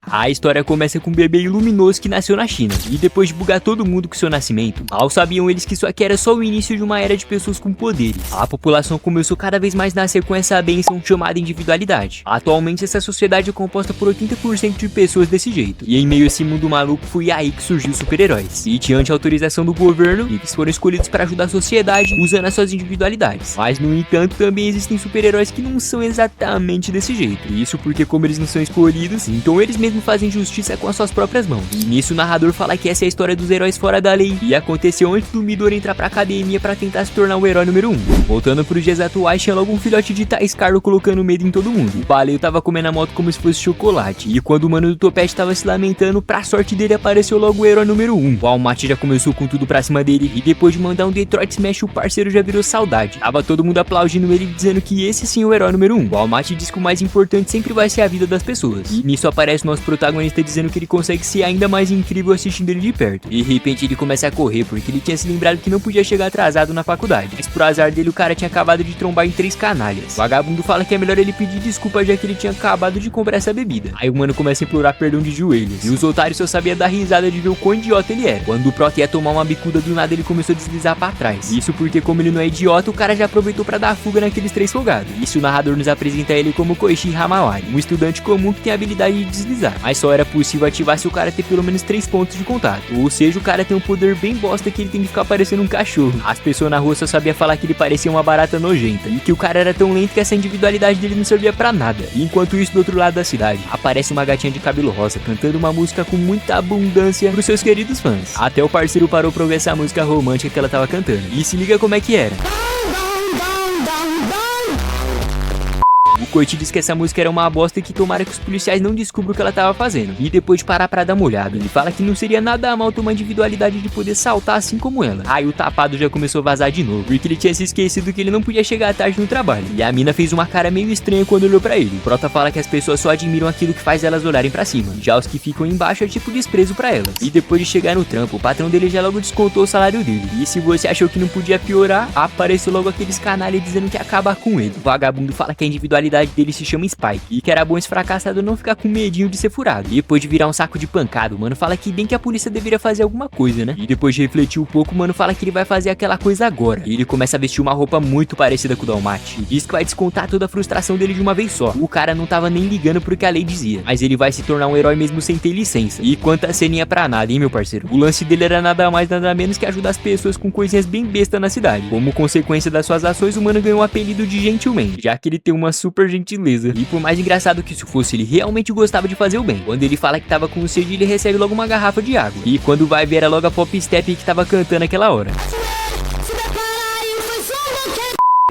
A história começa com um bebê iluminoso que nasceu na China, e depois de bugar todo mundo com seu nascimento, mal sabiam eles que isso aqui era só o início de uma era de pessoas com poderes. A população começou cada vez mais a nascer com essa bênção chamada individualidade. Atualmente essa sociedade é composta por 80% de pessoas desse jeito, e em meio a esse mundo maluco foi aí que surgiu os super-heróis. E diante a autorização do governo, eles foram escolhidos para ajudar a sociedade usando as suas individualidades. Mas no entanto também existem super-heróis que não são exatamente desse jeito. Isso porque como eles não são escolhidos, então eles mesmos fazem justiça com as suas próprias mãos. E nisso o narrador fala que essa é a história dos heróis fora da lei, e aconteceu antes do Midor entrar pra academia pra tentar se tornar o herói número 1. Voltando pros dias atuais, tinha logo um filhote de Thais Carlo colocando medo em todo mundo. O baleio tava comendo a moto como se fosse chocolate, e quando o mano do topete tava se lamentando, pra sorte dele apareceu logo o herói número 1. O Almighty já começou com tudo pra cima dele, e depois de mandar um Detroit Smash, o parceiro já virou saudade. Tava todo mundo aplaudindo ele, dizendo que esse sim é o herói número 1. O Almighty diz que o mais importante sempre vai ser a vida das pessoas. E nisso aparece o nosso protagonista dizendo que ele consegue ser ainda mais incrível assistindo ele de perto. E de repente ele começa a correr, porque ele tinha se lembrado que não podia chegar atrasado na faculdade. Mas por azar dele, o cara tinha acabado de trombar em 3 canalhas. O vagabundo fala que é melhor ele pedir desculpa, já que ele tinha acabado de comprar essa bebida. Aí o mano começa a implorar perdão de joelhos, e os otários só sabiam dar risada de ver o quão idiota ele era. Quando o Prota ia tomar uma bicuda, do nada ele começou a deslizar pra trás. Isso porque como ele não é idiota, o cara já aproveitou pra dar fuga naqueles 3 folgados. Isso o narrador nos apresenta ele como Koichi Hamawari, um estudante comum que tem a habilidade de deslizar, mas só era possível ativar se o cara ter pelo menos 3 pontos de contato. Ou seja, o cara tem um poder bem bosta que ele tem que ficar parecendo um cachorro. As pessoas na rua só sabiam falar que ele parecia uma barata nojenta, e que o cara era tão lento que essa individualidade dele não servia pra nada. E enquanto isso, do outro lado da cidade, aparece uma gatinha de cabelo rosa cantando uma música com muita abundância pros seus queridos fãs. Até o parceiro parou pra ouvir essa música romântica que ela tava cantando. E se liga como é que era. O Koichi diz que essa música era uma bosta e que tomara que os policiais não descubram o que ela tava fazendo. E depois de parar pra dar uma olhada, ele fala que não seria nada mal ter uma individualidade de poder saltar assim como ela. Aí o tapado já começou a vazar de novo, porque ele tinha se esquecido que ele não podia chegar tarde no trabalho. E a mina fez uma cara meio estranha quando olhou pra ele. O Prota fala que as pessoas só admiram aquilo que faz elas olharem pra cima, já os que ficam embaixo é tipo desprezo pra elas. E depois de chegar no trampo, o patrão dele já logo descontou o salário dele. E se você achou que não podia piorar, apareceu logo aqueles canalhas dizendo que ia acabar com ele. O vagabundo fala que a individualidade dele se chama Spike, e que era bom esse fracassado não ficar com medinho de ser furado. E depois de virar um saco de pancada, o mano fala que bem que a polícia deveria fazer alguma coisa, né? E depois de refletir um pouco, o mano fala que ele vai fazer aquela coisa agora. E ele começa a vestir uma roupa muito parecida com o do Almighty, e diz que vai descontar toda a frustração dele de uma vez só. O cara não tava nem ligando pro que a lei dizia, mas ele vai se tornar um herói mesmo sem ter licença. E quanta ceninha pra nada, hein, meu parceiro? O lance dele era nada mais nada menos que ajudar as pessoas com coisinhas bem bestas na cidade. Como consequência das suas ações, o mano ganhou o apelido de Gentleman, já que ele tem uma super gentileza. E por mais engraçado que isso fosse, ele realmente gostava de fazer o bem. Quando ele fala que tava com sede, ele recebe logo uma garrafa de água. E quando vai ver, era logo a Pop Step que tava cantando aquela hora.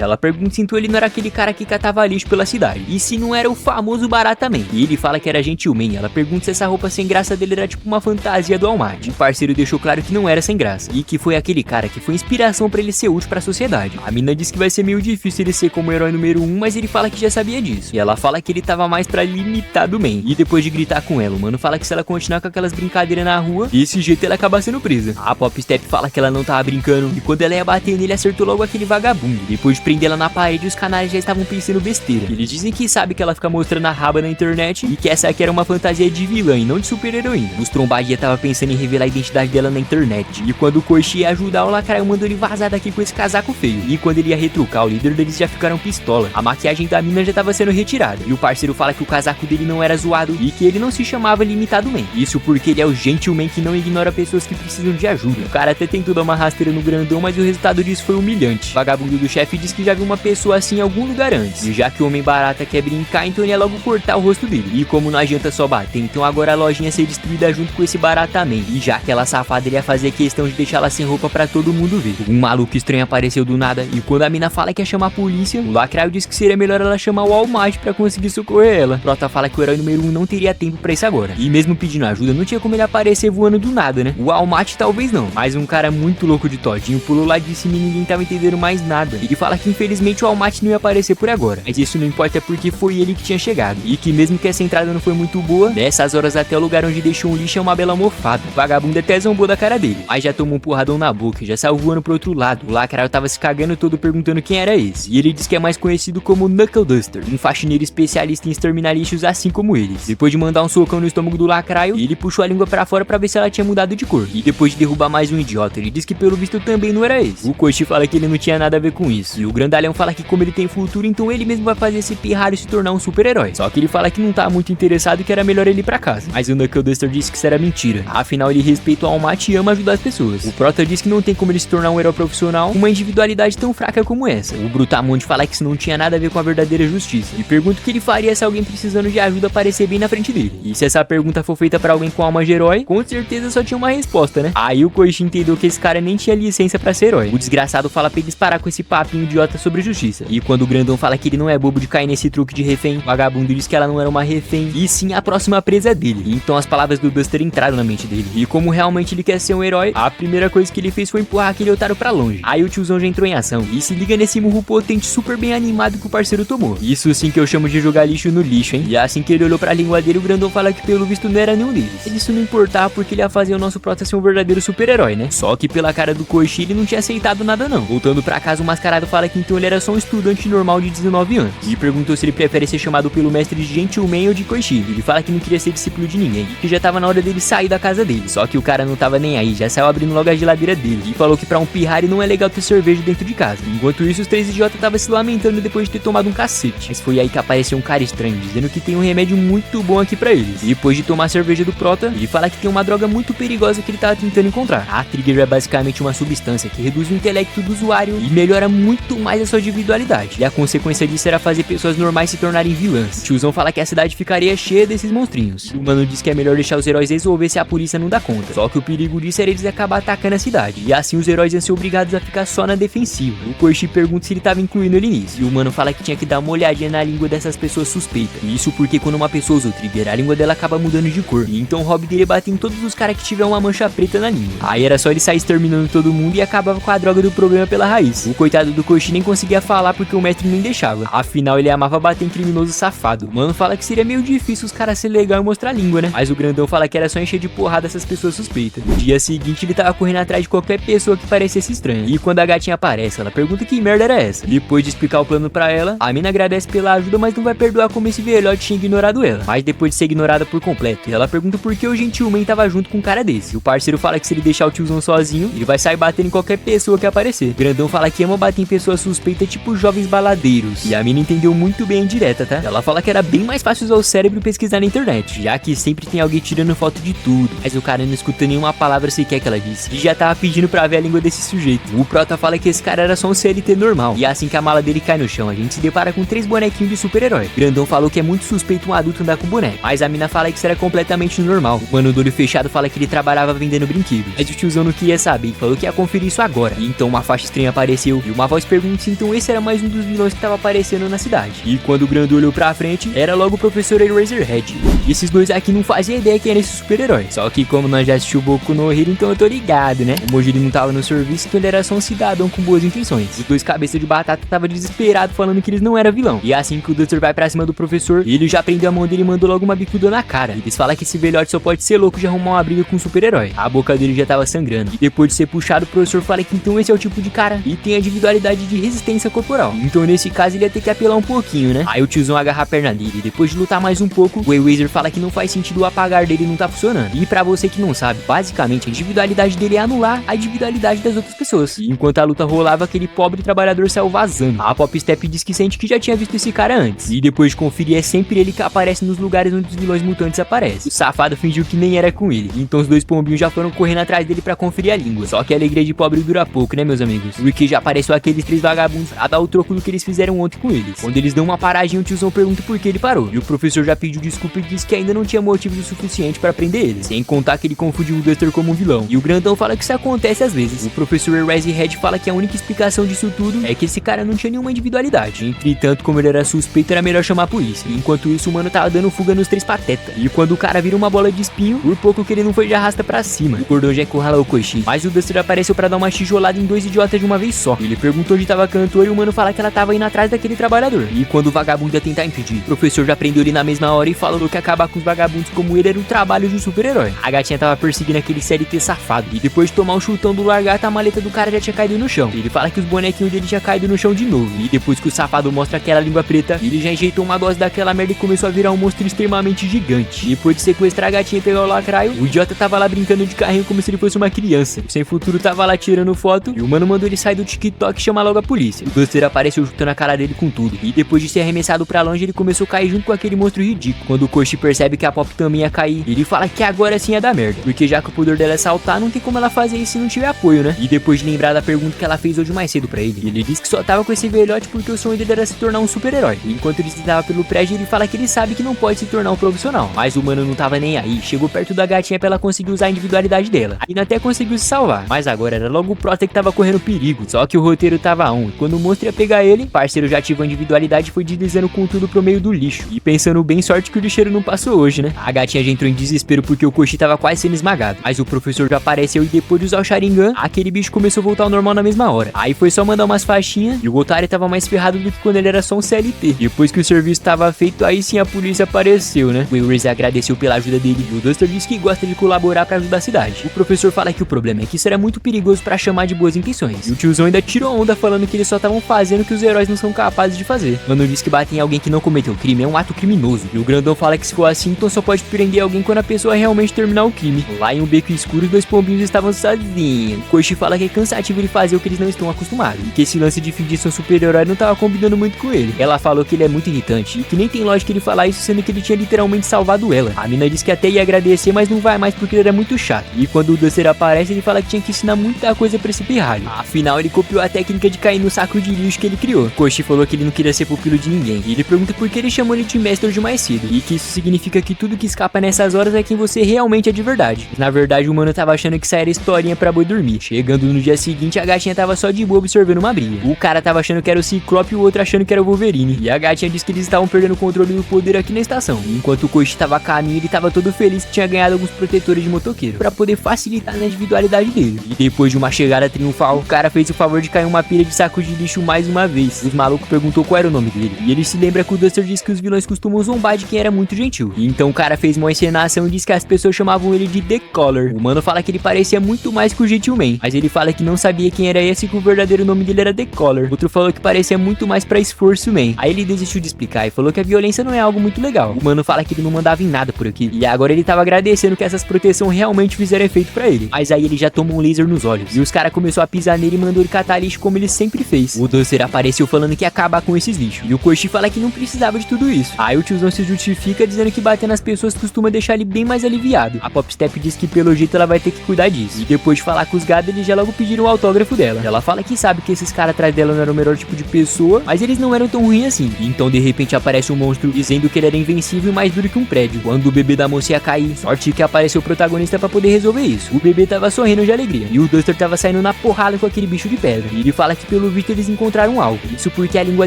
Ela pergunta se então ele não era aquele cara que catava lixo pela cidade, e se não era o famoso Barata Man. E ele fala que era Gentleman. Ela pergunta se essa roupa sem graça dele era tipo uma fantasia do Almighty. O parceiro deixou claro que não era sem graça, e que foi aquele cara que foi inspiração pra ele ser útil pra sociedade. A mina diz que vai ser meio difícil ele ser como herói número 1, mas ele fala que já sabia disso. E ela fala que ele tava mais pra limitar do man. E depois de gritar com ela, o mano fala que se ela continuar com aquelas brincadeiras na rua, desse jeito ela acaba sendo presa. A Pop Step fala que ela não tava brincando, e quando ela ia bater nele, acertou logo aquele vagabundo. Depois de prender ela na parede, os canais já estavam pensando besteira. Eles dizem que sabe que ela fica mostrando a raba na internet, e que essa aqui era uma fantasia de vilã e não de super heroína. Os trombadinha tava pensando em revelar a identidade dela na internet. E quando o Koichi ia ajudar, o lacraio mandou ele vazar daqui com esse casaco feio. E quando ele ia retrucar, o líder deles já ficaram pistola. A maquiagem da mina já tava sendo retirada, e o parceiro fala que o casaco dele não era zoado e que ele não se chamava Limitado Man. Isso porque ele é o Gentleman que não ignora pessoas que precisam de ajuda. O cara até tentou dar uma rasteira no grandão, mas o resultado disso foi humilhante. O vagabundo do chefe diz que já viu uma pessoa assim em algum lugar antes, e já que o Homem Barata quer brincar, então ele ia logo cortar o rosto dele. E como não adianta só bater, então agora a lojinha ia ser destruída junto com esse Barata Man. E já aquela safada ele ia fazer questão de deixar ela sem roupa pra todo mundo ver. Um maluco estranho apareceu do nada, e quando a mina fala que ia chamar a polícia, o lacraio diz que seria melhor ela chamar o Almighty pra conseguir socorrer ela. Prota fala que o herói número 1 não teria tempo pra isso agora, e mesmo pedindo ajuda, não tinha como ele aparecer voando do nada, né? O Almighty talvez não, mas um cara muito louco de todinho pulou lá de cima e ninguém tava entendendo mais nada. Ele fala que infelizmente o All Might não ia aparecer por agora. Mas isso não importa porque foi ele que tinha chegado. E que mesmo que essa entrada não foi muito boa, nessas horas até o lugar onde deixou um lixo é uma bela mofada. O vagabundo até zombou da cara dele, mas já tomou um porradão na boca e já saiu voando pro outro lado. O lacraio tava se cagando todo perguntando quem era esse. E ele diz que é mais conhecido como Knuckle Duster, um faxineiro especialista em exterminar lixos assim como eles. Depois de mandar um socão no estômago do lacraio, ele puxou a língua pra fora pra ver se ela tinha mudado de cor. E depois de derrubar mais um idiota, ele diz que pelo visto também não era esse. O Koichi fala que ele não tinha nada a ver com isso. E o grandalhão fala que como ele tem futuro, então ele mesmo vai fazer esse pirralho se tornar um super-herói. Só que ele fala que não tá muito interessado e que era melhor ele ir pra casa. Mas o Knuckle Duster disse que isso era mentira. Afinal, ele respeita o All Might e ama ajudar as pessoas. O Prota diz que não tem como ele se tornar um herói profissional com uma individualidade tão fraca como essa. O Brutamonte fala que isso não tinha nada a ver com a verdadeira justiça. E pergunta o que ele faria se alguém precisando de ajuda aparecer bem na frente dele. E se essa pergunta for feita pra alguém com alma de herói, com certeza só tinha uma resposta, né? Aí o Koichi entendeu que esse cara nem tinha licença pra ser herói. O desgraçado fala pra eles parar com esse papinho idiota sobre justiça. E quando o grandão fala que ele não é bobo de cair nesse truque de refém, o vagabundo diz que ela não era uma refém, e sim a próxima presa dele. E então as palavras do Duster entraram na mente dele. E como realmente ele quer ser um herói, a primeira coisa que ele fez foi empurrar aquele otário pra longe. Aí o tiozão já entrou em ação. E se liga nesse murro potente super bem animado que o parceiro tomou. Isso sim que eu chamo de jogar lixo no lixo, hein? E assim que ele olhou pra língua dele, o grandão fala que pelo visto não era nenhum deles. Isso não importava porque ele ia fazer o nosso Prota ser um verdadeiro super-herói, né? Só que pela cara do Koichi ele não tinha aceitado nada não. Voltando pra casa, o mascarado fala que então ele era só um estudante normal de 19 anos. E perguntou se ele prefere ser chamado pelo mestre de Gentleman ou de Koichi. Ele fala que não queria ser discípulo de ninguém, que já tava na hora dele sair da casa dele. Só que o cara não tava nem aí, já saiu abrindo logo a geladeira dele. E falou que pra um pirrari não é legal ter cerveja dentro de casa. Enquanto isso, os três idiotas estavam se lamentando depois de ter tomado um cacete. Mas foi aí que apareceu um cara estranho, dizendo que tem um remédio muito bom aqui pra eles. E depois de tomar a cerveja do Prota, ele fala que tem uma droga muito perigosa que ele tava tentando encontrar. A Trigger é basicamente uma substância que reduz o intelecto do usuário e melhora muito mais a sua individualidade. E a consequência disso era fazer pessoas normais se tornarem vilãs. O tiozão fala que a cidade ficaria cheia desses monstrinhos. O mano diz que é melhor deixar os heróis resolver se a polícia não dá conta. Só que o perigo disso era eles acabar atacando a cidade. E assim os heróis iam ser obrigados a ficar só na defensiva. O Koichi pergunta se ele tava incluindo ele nisso. E o mano fala que tinha que dar uma olhadinha na língua dessas pessoas suspeitas. E isso porque quando uma pessoa usa o Trigger, a língua dela acaba mudando de cor. E então o hobby dele é bater em todos os caras que tiver uma mancha preta na língua. Aí era só ele sair exterminando todo mundo e acabava com a droga do problema pela raiz. O coitado do Koichi nem conseguia falar porque o mestre nem deixava. Afinal, ele amava bater em criminoso safado. O mano fala que seria meio difícil os caras ser legal e mostrar a língua, né? Mas o grandão fala que era só encher de porrada essas pessoas suspeitas. No dia seguinte, ele tava correndo atrás de qualquer pessoa que parecesse estranha. E quando a gatinha aparece, ela pergunta que merda era essa. Depois de explicar o plano pra ela, a mina agradece pela ajuda, mas não vai perdoar como esse velhote tinha ignorado ela. Mas depois de ser ignorada por completo, ela pergunta por que o Gentleman tava junto com um cara desse. E o parceiro fala que se ele deixar o tiozão sozinho, ele vai sair batendo em qualquer pessoa que aparecer. O grandão fala que ama bater em pessoas suspeitas tipo jovens baladeiros. E a mina entendeu muito bem a indireta, tá? Ela fala que era bem mais fácil usar o cérebro e pesquisar na internet, já que sempre tem alguém tirando foto de tudo. Mas o cara não escuta nenhuma palavra sequer que ela disse. E já tava pedindo pra ver a língua desse sujeito. O Prota fala que esse cara era só um CLT normal. E assim que a mala dele cai no chão, a gente se depara com 3 bonequinhos de super-herói. O grandão falou que é muito suspeito um adulto andar com boneco. Mas a mina fala que isso era completamente normal. O mano do olho fechado fala que ele trabalhava vendendo brinquedos. Mas o tiozão não queria saber e falou que ia conferir isso agora. E então uma faixa estranha apareceu. E uma voz pergunta se então esse era mais um dos vilões que tava aparecendo na cidade. E quando o grandão olhou pra frente, era logo o professor Eraserhead. E esses dois aqui não faziam ideia quem era esse super-herói. Só que como nós já assistimos Boku no Hero, então eu tô ligado, né? O Mojiri não tava no serviço, então ele era só um cidadão com boas intenções. Os dois cabeças de batata tava desesperado falando que eles não eram vilão. E assim que o Duster vai pra cima do professor, ele já prendeu a mão dele e mandou logo uma bicuda na cara. Eles falam que esse velhote só pode ser louco de arrumar uma briga com um super-herói. A boca dele já tava sangrando. E depois de ser puxado, o professor fala que então esse é o tipo de cara e tem a individualidade de resistência corporal. Então nesse caso ele ia ter que apelar um pouquinho, né? Aí o tiozão agarra a perna dele. E depois de lutar mais um pouco, o Eraser fala que não faz sentido o apagar dele não tá funcionando. E pra você que não sabe, basicamente a individualidade dele é anular a individualidade das outras pessoas. E enquanto a luta rolava, aquele pobre trabalhador saiu vazando. A Pop Step diz que sente que já tinha visto esse cara antes. E depois de conferir, é sempre ele que aparece nos lugares onde os vilões mutantes aparecem. O safado fingiu que nem era com ele. Então os dois pombinhos já foram correndo atrás dele pra conferir a língua. Só que a alegria de pobre dura pouco, né, meus amigos? O Ricky já apareceu aqueles 3 vagabundos a dar o troco do que eles fizeram ontem com eles. Quando eles dão uma paradinha, o tiozão pergunta por que ele parou. E o professor já pediu desculpa e disse que ainda não tinha motivo o suficiente pra prender eles. Sem contar que ele confundiu o Duster como um vilão. E o grandão fala que isso acontece às vezes. O professor Eraserhead fala que a única explicação disso tudo é que esse cara não tinha nenhuma individualidade. Entretanto, como ele era suspeito, era melhor chamar a polícia. Enquanto isso, o mano tava dando fuga nos 3 patetas. E quando o cara vira uma bola de espinho, por pouco que ele não foi de arrasta pra cima. O gordão já encurrala o Koichi. Mas o Duster apareceu pra dar uma tijolada em 2 idiotas de uma vez só. Ele perguntou onde tava cantora e o mano fala que ela tava indo atrás daquele trabalhador. E quando o vagabundo ia tentar impedir, o professor já prendeu ele na mesma hora e falou que acabar com os vagabundos como ele era o trabalho de um super-herói. A gatinha tava perseguindo aquele CLT safado. E depois de tomar um chutão do largata, a maleta do cara já tinha caído no chão. Ele fala que os bonequinhos dele tinha caído no chão de novo. E depois que o safado mostra aquela língua preta, ele já injeitou uma dose daquela merda e começou a virar um monstro extremamente gigante. Depois de sequestrar a gatinha e pegar o lacraio, o idiota tava lá brincando de carrinho como se ele fosse uma criança. O Sem Futuro tava lá tirando foto e o mano mandou ele sair do TikTok e chamar logo a polícia. O Duster apareceu chutando a cara dele com tudo. E depois de ser arremessado pra longe, ele começou a cair junto com aquele monstro ridículo. Quando o Koshi percebe que a Pop também ia cair, ele fala que agora sim ia dar merda. Porque já que o poder dela é saltar, não tem como ela fazer isso se não tiver apoio, né? E depois de lembrar da pergunta que ela fez hoje mais cedo pra ele disse que só tava com esse velhote porque o sonho dele era se tornar um super-herói. Enquanto ele estava pelo prédio, ele fala que ele sabe que não pode se tornar um profissional. Mas o mano não tava nem aí. Chegou perto da gatinha pra ela conseguir usar a individualidade dela. Ainda até conseguiu se salvar. Mas agora era logo o Prota que tava correndo perigo. Só que o roteiro tava on. E quando o monstro ia pegar ele, o parceiro já ativou a individualidade e foi deslizando com tudo pro meio do lixo. E pensando bem, sorte que o lixeiro não passou hoje, né? A gatinha já entrou em desespero porque o Koshi tava quase sendo esmagado. Mas o professor já apareceu e depois de usar o Sharingan, aquele bicho começou a voltar ao normal na mesma hora. Aí foi só mandar umas faixinhas e o Otari tava mais ferrado do que quando ele era só um CLT. Depois que o serviço tava feito, aí sim a polícia apareceu, né? O Erase agradeceu pela ajuda dele e o Duster disse que gosta de colaborar pra ajudar a cidade. O professor fala que o problema é que isso era muito perigoso pra chamar de boas intenções. E o tiozão ainda tirou onda falando que eles só estavam fazendo o que os heróis não são capazes de fazer. Mano disse que bater em alguém que não cometeu crime é um ato criminoso. E o grandão fala que se for assim, então só pode prender alguém quando a pessoa realmente terminar o crime. Lá em um beco escuro, os dois pombinhos estavam sozinhos. Koshi fala que é cansativo ele fazer o que eles não estão acostumados. E que esse lance de fingir ser um super-herói não tava combinando muito com ele. Ela falou que ele é muito irritante e que nem tem lógica ele falar isso, sendo que ele tinha literalmente salvado ela. A mina disse que até ia agradecer, mas não vai mais porque ele era muito chato. E quando o Duster aparece, ele fala que tinha que ensinar muita coisa pra esse pirralho. Afinal, ele copiou a técnica de cair no saco de lixo que ele criou. Koshi falou que ele não queria ser pupilo de ninguém. E ele pergunta por que ele chamou ele de mestre de mais cedo. E que isso significa que tudo que escapa nessas horas é quem você realmente é de verdade. Na verdade, o mano tava achando que isso era historinha pra boi dormir. Chegando no dia seguinte, a gatinha tava só de boa observando uma briga. O cara tava achando que era o Ciclope e o outro achando que era o Wolverine. E a gatinha disse que eles estavam perdendo o controle do poder aqui na estação. E enquanto o Koshi tava a caminho, ele tava todo feliz que tinha ganhado alguns protetores de motoqueiro pra poder facilitar na individualidade dele. E depois de uma chegada triunfal, o cara fez o favor de cair uma pilha de saco de lixo mais uma vez. Os malucos perguntou qual era o nome dele. E ele se lembra que o Duster disse que os vilões costumam zombar de quem era muito gentil. E então o cara fez uma encenação e disse que as pessoas chamavam ele de The Collar. O mano fala que ele parecia muito mais que o Gentleman, mas ele fala que não sabia quem era esse e que o verdadeiro nome dele era The Collar. Outro falou que parecia muito mais pra Esforço Man. Aí ele desistiu de explicar e falou que a violência não é algo muito legal. O mano fala que ele não mandava em nada por aqui. E agora ele tava agradecendo que essas proteções realmente fizeram efeito pra ele. Mas aí ele já tomou um laser nos olhos. E os caras começaram a pisar nele e mandou ele catar lixo como ele sempre fez. O Duster apareceu falando que ia acabar com esses lixos. E o Koshi fala que não precisava de tudo isso. Aí o tiozão se justifica dizendo que bater nas pessoas costuma deixar ele bem mais aliviado. A Popstep diz que pelo jeito ela vai ter que cuidar disso. E depois de falar com os gados, eles já logo pediram o autógrafo dela. Ela fala que sabe que esses caras atrás dela não eram o melhor tipo de pessoa, mas eles não eram tão ruins assim. E então de repente aparece um monstro dizendo que ele era invencível e mais duro que um prédio. Quando o bebê da moça ia cair, sorte que apareceu o protagonista pra poder resolver isso. O bebê tava sorrindo de alegria e o Duster tava saindo na porrada com aquele bicho de pedra. E ele fala que pelo visto eles encontraram algo. Isso porque a língua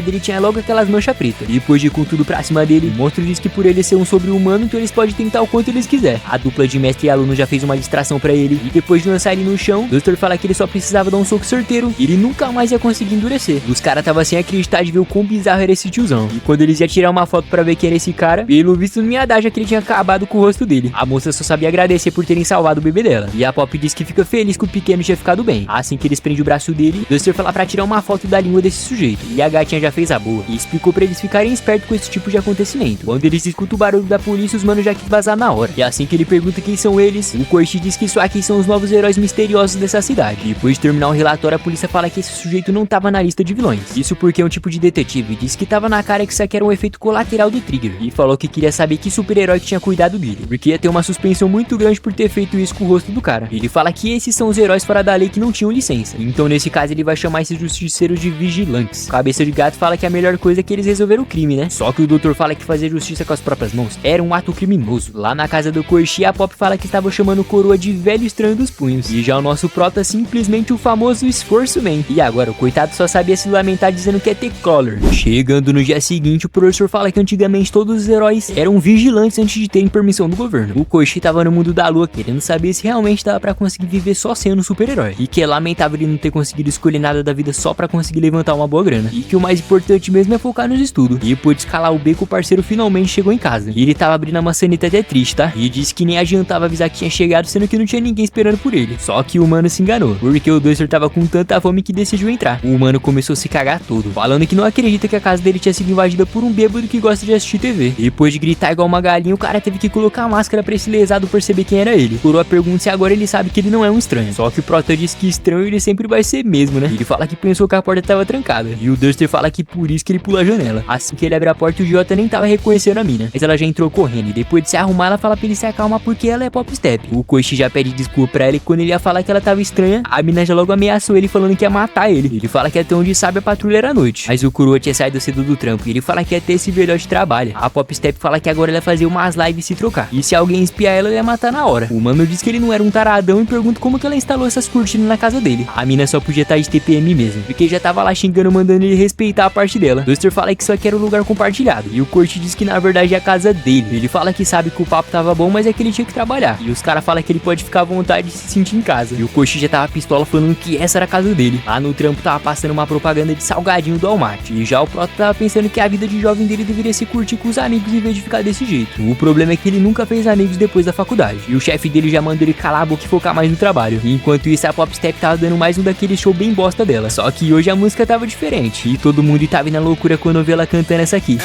dele tinha logo aquelas manchas pretas. E depois de ir com tudo pra cima dele, o monstro diz que por ele ser um sobre-humano, então eles podem tentar o quanto eles quiser. A dupla de mestre e aluno já fez uma distração pra ele e depois de lançar ele no chão, Duster fala que ele só precisava dar um soco certeiro e ele nunca mais ia conseguir endurecer. Os caras tava sem acreditar de ver o quão bizarro era esse tiozão. E quando eles iam tirar uma foto pra ver quem era esse cara, pelo visto não ia dar já que ele tinha acabado com o rosto dele. A moça só sabia agradecer por terem salvado o bebê dela. E a Pop diz que fica feliz que o pequeno tinha ficado bem. Assim que eles prendem o braço dele, Duster fala pra tirar uma foto da língua desse sujeito. E a gatinha já fez a boa e explicou pra eles ficarem espertos com esse tipo de acontecimento. Quando eles escutam o barulho da polícia, os manos já quis vazar na hora. E assim que ele pergunta quem são eles, o Koichi diz que isso aqui são os novos heróis misteriosos dessa cidade. E depois de terminar o relatório, a polícia fala que esse sujeito não tava na lista de vilões. Isso porque é um tipo de detetive e disse que tava na cara que isso aqui era um efeito colateral do Trigger. E falou que queria saber que super-herói que tinha cuidado dele, porque ia ter uma suspensão muito grande por ter feito isso com o rosto do cara. Ele fala que esses são os heróis fora da lei que não tinham licença. Então nesse caso ele vai chamar esses justiceiros de vigilantes. Cabeça de Gato fala que a melhor coisa é que eles resolveram o crime, né? Só que o doutor fala que fazer justiça com as próprias mãos era um ato criminoso. Lá na casa do Koichi, a Pop fala que estava chamando o Coroa de velho estranho dos punhos. E já o nosso prota simplesmente o famoso Esforço Man. E agora o coitado só sabia se lamentar dizendo que é T-Collar. Chegando no dia seguinte, o professor fala que antigamente todos os heróis eram vigilantes antes de terem permissão do governo. O Koichi tava no mundo da lua querendo saber se realmente dava pra conseguir viver só sendo um super-herói. E que é lamentável ele não ter conseguido escolher nada da vida só pra conseguir levantar uma boa grana. E que o mais importante mesmo é focar nos estudos. E depois de escalar o beco, o parceiro finalmente chegou em casa. E ele tava abrindo a maçaneta até triste, tá? E disse que nem adiantava avisar que tinha chegado, sendo que não tinha ninguém esperando por ele. Só que o mano se enganou, porque o Duster tava com tanta fome que decidiu entrar. O mano começou a se cagar todo, falando que não acredita que a casa dele tinha sido invadida por um bêbado que gosta de assistir TV. Depois de gritar igual uma galinha, o cara teve que colocar a máscara pra esse lesado perceber quem era ele. Coroa pergunta se agora ele sabe que ele não é um estranho. Só que o Prota diz que estranho ele sempre vai ser mesmo, né? Ele fala que pensou que a porta tava trancada. E o Duster fala que por isso que ele pula a janela. Assim que ele abre a porta, o Jota nem tava reconhecendo a mina, mas ela já entrou correndo. E depois de se arrumar, ela fala pra ele se acalmar porque ela é pop step. O Koichi já pede desculpa pra ela e quando ele ia falar que ela tava estranha, a mina já logo ameaçou ele falando que ia matar ele. Ele fala que até onde sabe a patrulha era à noite. Mas o Coroa tinha saído cedo do trampo e ele fala que até esse velhote trabalha. A pop step fala que agora ela ia fazer umas lives e se trocar. E se alguém espiar ela, ia matar na hora. O mano diz que ele não era um taradão e pergunta como que ela instalou essas cortinas na casa dele. A mina só podia estar de TPM mesmo, porque já tava lá xingando, mandando ele respeitar a parte dela. Duster fala que isso aqui era um lugar compartilhado. E o Kurt diz que na verdade é a casa dele. Ele fala que sabe que o papo tava bom, mas é que ele tinha que trabalhar. E os caras falam que ele pode ficar à vontade de se sentir em casa. E o Kurt já tava pistola falando que essa era a casa dele. Lá no trampo tava passando uma propaganda de salgadinho do Walmart. E já o Proto tava pensando que a vida de jovem dele deveria se curtir com os amigos em vez de ficar desse jeito. O problema é que ele nunca fez amigos depois da faculdade. E o chefe dele já mandou ele calar a boca e focar mais no trabalho. E enquanto isso, a Pop Step tava dando mais um daquele show bem bosta dela. Só que hoje a música tava diferente. E todo mundo tava na loucura quando ouviu ela cantando essa aqui.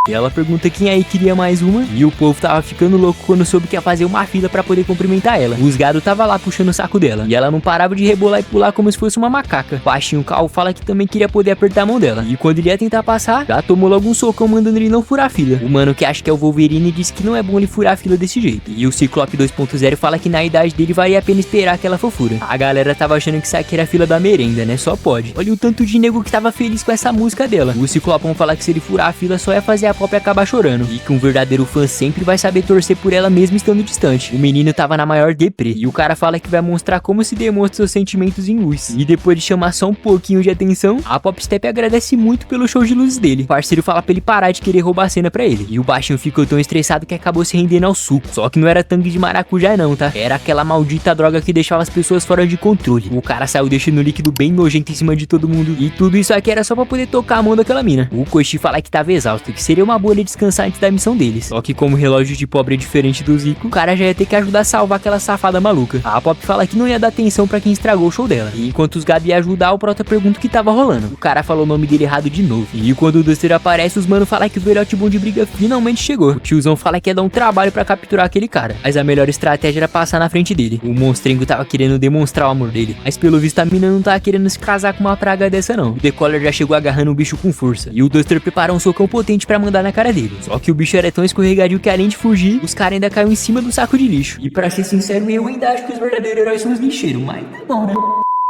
E ela pergunta quem aí queria mais uma. E o povo tava ficando louco quando soube que ia fazer uma fila pra poder cumprimentar ela. Os gados tava lá puxando o saco dela. E ela não parava de rebolar e pular como se fosse uma macaca. Baixinho Cal fala que também queria poder apertar a mão dela. E quando ele ia tentar passar, já tomou logo um socão mandando ele não furar a fila. O mano que acha que é o Wolverine disse que não é bom ele furar a fila desse jeito. E o Ciclope 2.0 fala que na idade dele valia a pena esperar aquela fofura. A galera tava achando que isso aqui era a fila da merenda, né? Só pode. Olha o tanto de nego que tava feliz com essa música dela. O Ciclopão fala que se ele furar a fila só ia fazer a Pop acabar chorando. E que um verdadeiro fã sempre vai saber torcer por ela mesmo estando distante. O menino tava na maior deprê. E o cara fala que vai mostrar como se demonstra seus sentimentos em luz. E depois de chamar só um pouquinho de atenção, a Pop Step agradece muito pelo show de luzes dele. O parceiro fala pra ele parar de querer roubar a cena pra ele. E o baixinho ficou tão estressado que acabou se rendendo ao suco. Só que não era tangue de maracujá não, tá? Era aquela maldita droga que deixava as pessoas fora de controle. O cara saiu deixando o líquido bem nojento em cima de todo mundo. E tudo isso aqui era só pra poder tocar a mão daquela mina. O Koichi fala que tava exausto, que seria uma boa ele descansar antes da missão deles. Só que como o relógio de pobre é diferente do Zico, o cara já ia ter que ajudar a salvar aquela safada maluca. A Pop fala que não ia dar atenção pra quem estragou o show dela. E enquanto os gados iam ajudar, o Prota pergunta o que tava rolando. O cara falou o nome dele errado de novo. E quando o Duster aparece, os mano falam que o velhote bom de briga finalmente chegou. O tiozão fala que ia dar um trabalho pra capturar aquele cara, mas a melhor estratégia era passar na frente dele. O monstrengo tava querendo demonstrar o amor dele, mas pelo visto a mina não tava querendo se casar com uma praga dessa não. O Decoller já chegou agarrando o bicho com força. E o Duster preparou um socão potente pra mandar na cara dele. Só que o bicho era tão escorregadio que além de fugir, os caras ainda caiu em cima do saco de lixo. E pra ser sincero, eu ainda acho que os verdadeiros heróis são os lixeiros, mas tá bom, né?